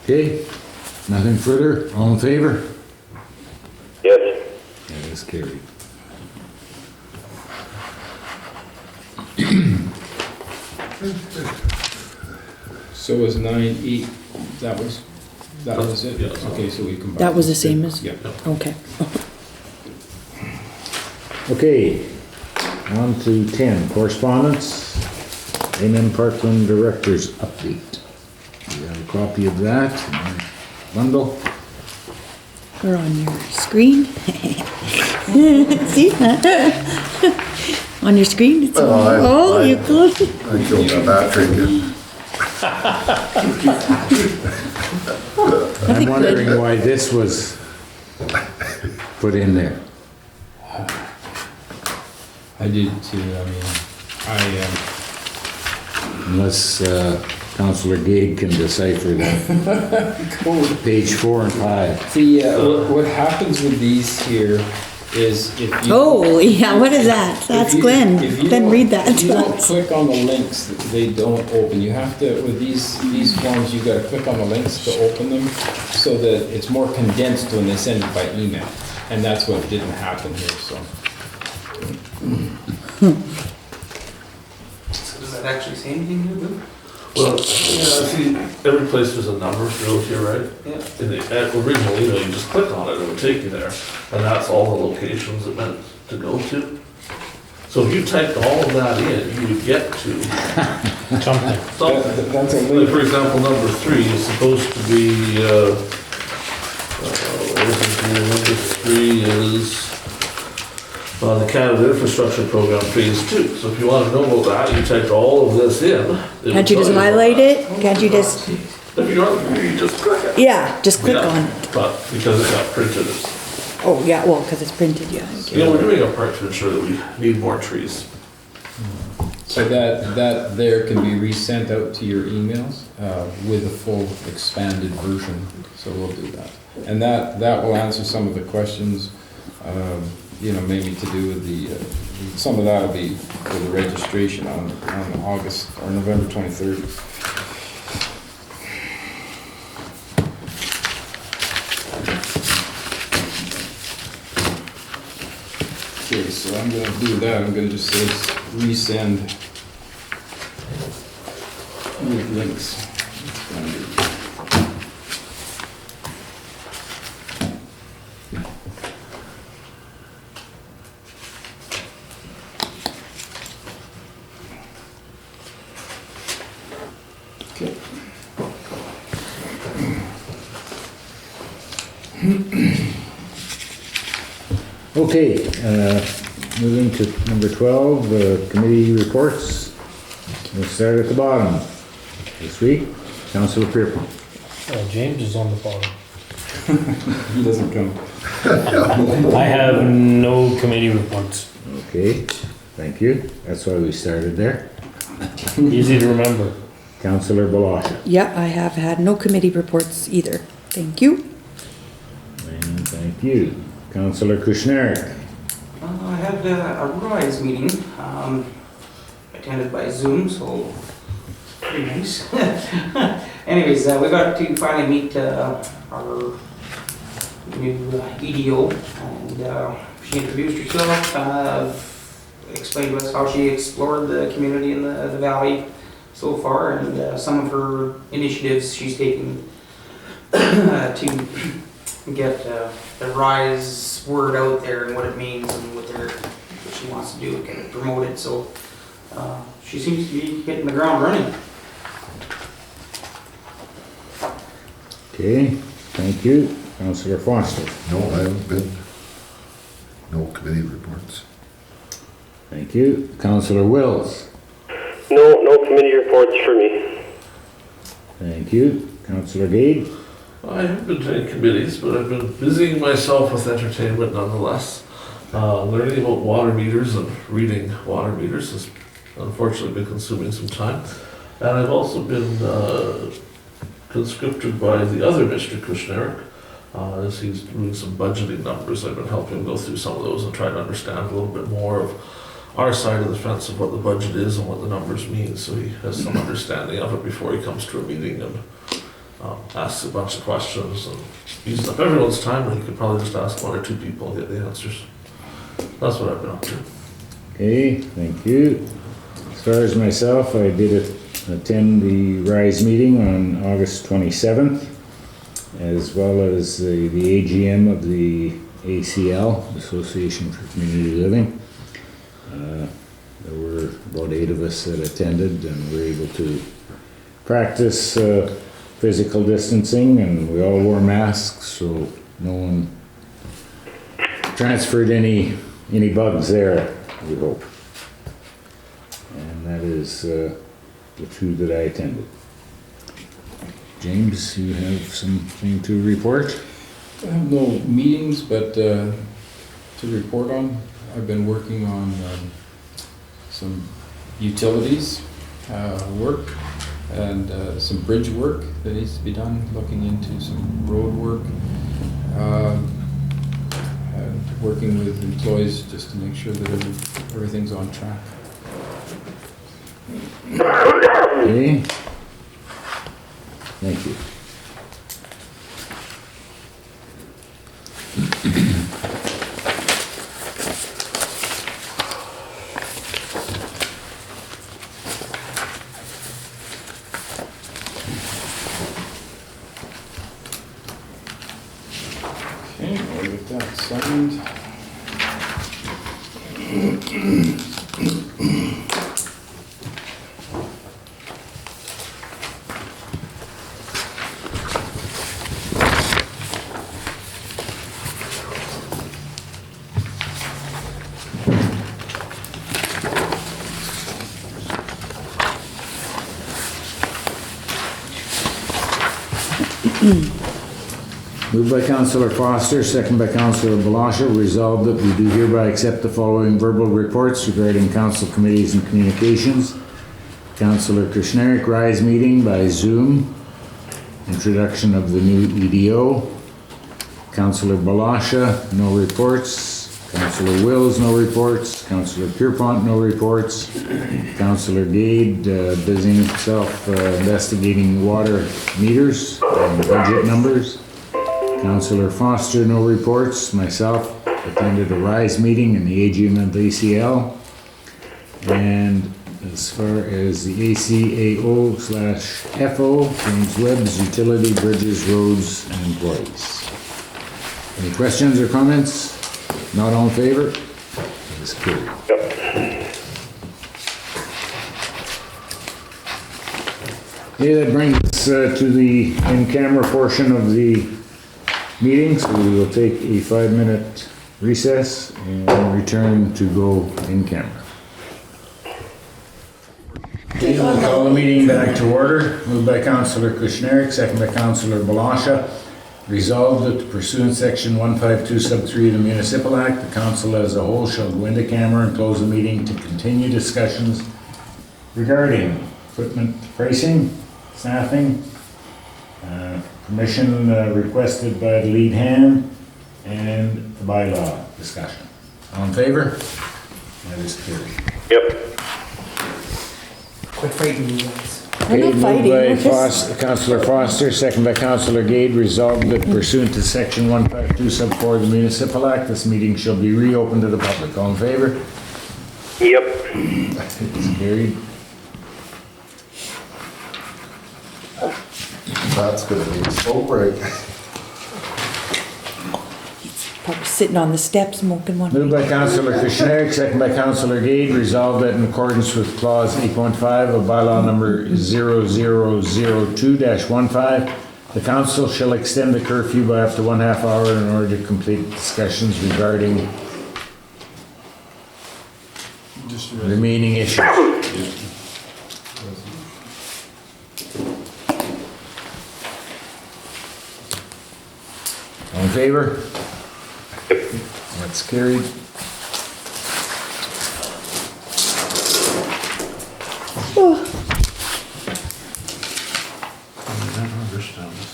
Speaker 1: Okay, nothing further? All in favor?
Speaker 2: Yes.
Speaker 1: That is carried.
Speaker 3: So was 9-8, that was it?
Speaker 4: Yeah.
Speaker 3: Okay, so we combined.
Speaker 6: That was the same as,
Speaker 3: Yeah.
Speaker 6: okay.
Speaker 1: Okay, on to 10, correspondence. Amen Parkland Director's Update. You have a copy of that in my bundle.
Speaker 6: We're on your screen. See? On your screen? It's
Speaker 8: Oh,
Speaker 6: you close it.
Speaker 8: I killed my battery again.
Speaker 1: I'm wondering why this was put in there.
Speaker 3: I did too,
Speaker 1: Unless Councillor Gade can decipher that. Page 4 and 5.
Speaker 3: what happens with these here is if you.
Speaker 6: Oh, yeah, what is that? That's Glen.
Speaker 3: If you
Speaker 6: Then
Speaker 3: don't-
Speaker 6: read that
Speaker 3: If you
Speaker 6: to
Speaker 3: don't
Speaker 6: us.
Speaker 3: click on the links, they don't open. You have to, with these forms, you gotta click on the links to open them so that it's more condensed when they send it by email. And that's what didn't happen here, so.
Speaker 7: So does that actually say anything here, Lou?
Speaker 4: Well, see, every place there's a number field here, right?
Speaker 7: Yeah.
Speaker 4: In the original email, you just click on it, it would take you there, and that's all the locations it meant to go to. So if you typed all of that in, you would get to
Speaker 5: Something.
Speaker 4: something.
Speaker 3: That's a
Speaker 4: Like,
Speaker 3: link.
Speaker 4: for example, number 3 is supposed to be, number 3 is the Canada Infrastructure Program Phase 2. So if you want to know about that, you typed all of this in. It
Speaker 6: Can't you
Speaker 4: would
Speaker 6: just
Speaker 4: tell
Speaker 6: highlight
Speaker 4: about
Speaker 6: it? Can't you just,
Speaker 4: that. If you don't, you just click it.
Speaker 6: yeah, just click
Speaker 4: Yeah,
Speaker 6: on it.
Speaker 4: But because it got printed, it's,
Speaker 6: Oh, yeah, well, because it's printed, yeah.
Speaker 4: we're doing our part to ensure that we need more trees.
Speaker 3: So that there can be resent out to your emails with a full expanded version, so we'll do that. And that will answer some of the questions, maybe to do with some of that will be for the registration on August or November 23rd. Okay, so I'm gonna do that, I'm gonna just say resend with links. Okay.
Speaker 1: Okay, moving to number 12, committee reports. We'll start at the bottom. This week, Councillor Pierrepont.
Speaker 5: James is on the bottom.
Speaker 3: He doesn't come.
Speaker 5: I have no committee reports.
Speaker 1: Okay, thank you. That's why we started there.
Speaker 5: Easy to remember.
Speaker 1: Councillor Blosha.
Speaker 6: Yeah, I have had no committee reports either. Thank you.
Speaker 1: And thank you. Councillor Kushniryk.
Speaker 7: I had a RISE meeting, attended by Zoom, so pretty nice. Anyways, we got to finally meet our new EDO, and She introduced herself, kind of explained to us how she explored the community in the valley so far, and some of her initiatives she's taking to get the RISE word out there and what it means and what she wants to do to kind of promote it. So she seems to be hitting the ground running.
Speaker 1: Okay, thank you. Councillor Foster.
Speaker 8: No, I haven't been. No committee reports.
Speaker 1: Thank you. Councillor Wills.
Speaker 2: No committee reports for me.
Speaker 1: Thank you. Councillor Gade.
Speaker 4: I haven't been to any committees, but I've been busying myself with entertainment nonetheless. Learning about water meters and reading water meters has unfortunately been consuming some time. And I've also been conscripted by the other Mr. Kushniryk. As he's doing some budgeting numbers, I've been helping him go through some of those and try to understand a little bit more of our side of the fence of what the budget is and what the numbers mean, so he has some understanding of it before he comes to a meeting and asks a bunch of questions and uses up everyone's time when he could probably just ask one or two people and get the answers. That's what I've been up to.
Speaker 1: Okay, thank you. As far as myself, I did attend the RISE meeting on August 27th, as well as the AGM of the ACL, Association for Community Living. There were about 8 of us that attended and were able to practice physical distancing, and we all wore masks, so no one transferred any bugs there, we hope. And that is the 2 that I attended. James, you have something to report?
Speaker 3: I have no meetings, but to report on. I've been working on some utilities work and some bridge work that needs to be done, looking into some road work, and working with employees just to make sure that everything's on track.
Speaker 1: Okay. Thank you.
Speaker 3: Okay, I'll get that signed.
Speaker 1: Moved by Councillor Foster, second by Councillor Blosha, resolved that we do hereby accept the following verbal reports regarding council committees and communications. Councillor Kushniryk, RISE meeting by Zoom. Introduction of the new EDO. Councillor Blosha, no reports. Councillor Wills, no reports. Councillor Pierrepont, no reports. Councillor Gade, busying himself investigating water meters and budget numbers. Councillor Foster, no reports. Myself, attended a RISE meeting in the AGM of the ACL. And as far as the ACAO/FO, James Webb's utility, bridges, roads, and employees. Any questions or comments? Not all in favor? That is carried. Okay, that brings us to the in-camera portion of the meeting, so we will take a 5-minute recess and return to go in camera. Okay, we'll call the meeting back to order. Moved by Councillor Kushniryk, second by Councillor Blosha. Resolved that pursuant section 152 sub 3 of the Municipal Act, the council as a whole shall go into camera and close the meeting to continue discussions regarding equipment pricing, staffing, permission requested by the lead hand, and the bylaw discussion. All in favor? That is carried.
Speaker 2: Yep.
Speaker 7: Quit fighting you guys.
Speaker 6: We're not
Speaker 1: Okay,
Speaker 6: fighting, we're
Speaker 1: moved by
Speaker 6: just-
Speaker 1: Councillor Foster, second by Councillor Gade, resolved that pursuant to section 152 sub 4 of the Municipal Act, this meeting shall be reopened to the public. All in favor?
Speaker 2: Yep.
Speaker 1: It's carried.
Speaker 8: That's gonna be a smoke break.
Speaker 6: Probably sitting on the steps smoking one.
Speaker 1: Moved by Councillor Kushniryk, second by Councillor Gade, resolved that in accordance with clause 8.5 of bylaw number 0002-15, the council shall extend the curfew by up to 1/2 hour in order to complete discussions regarding remaining issues. All in favor? That's carried.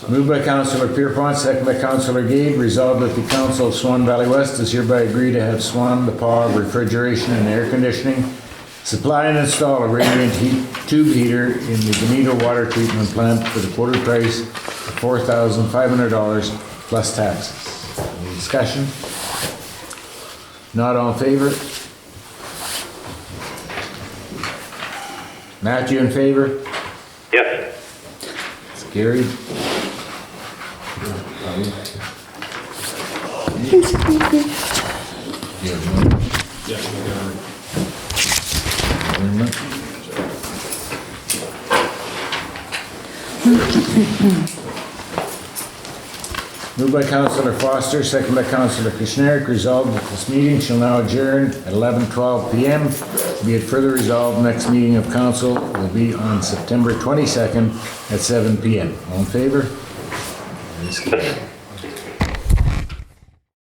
Speaker 1: Moved by Councillor Pierrepont, second by Councillor Gade, resolved that the Council of Swan Valley West does hereby agree to have Swan, the PAW, refrigeration and air conditioning, supply and install a radiant tube heater in the Bonito water treatment plant for the quoted price of $4,500 plus taxes. Any discussion? Not all in favor? Matt, you in favor?
Speaker 2: Yes.
Speaker 1: It's carried.
Speaker 3: Yeah, we got it.
Speaker 1: Moved by Councillor Foster, second by Councillor Kushniryk, resolved that this meeting shall now adjourn at 11:12 p.m. Be it further resolved, next meeting of council will be on September 22nd at 7 p.m. All in favor? It is carried.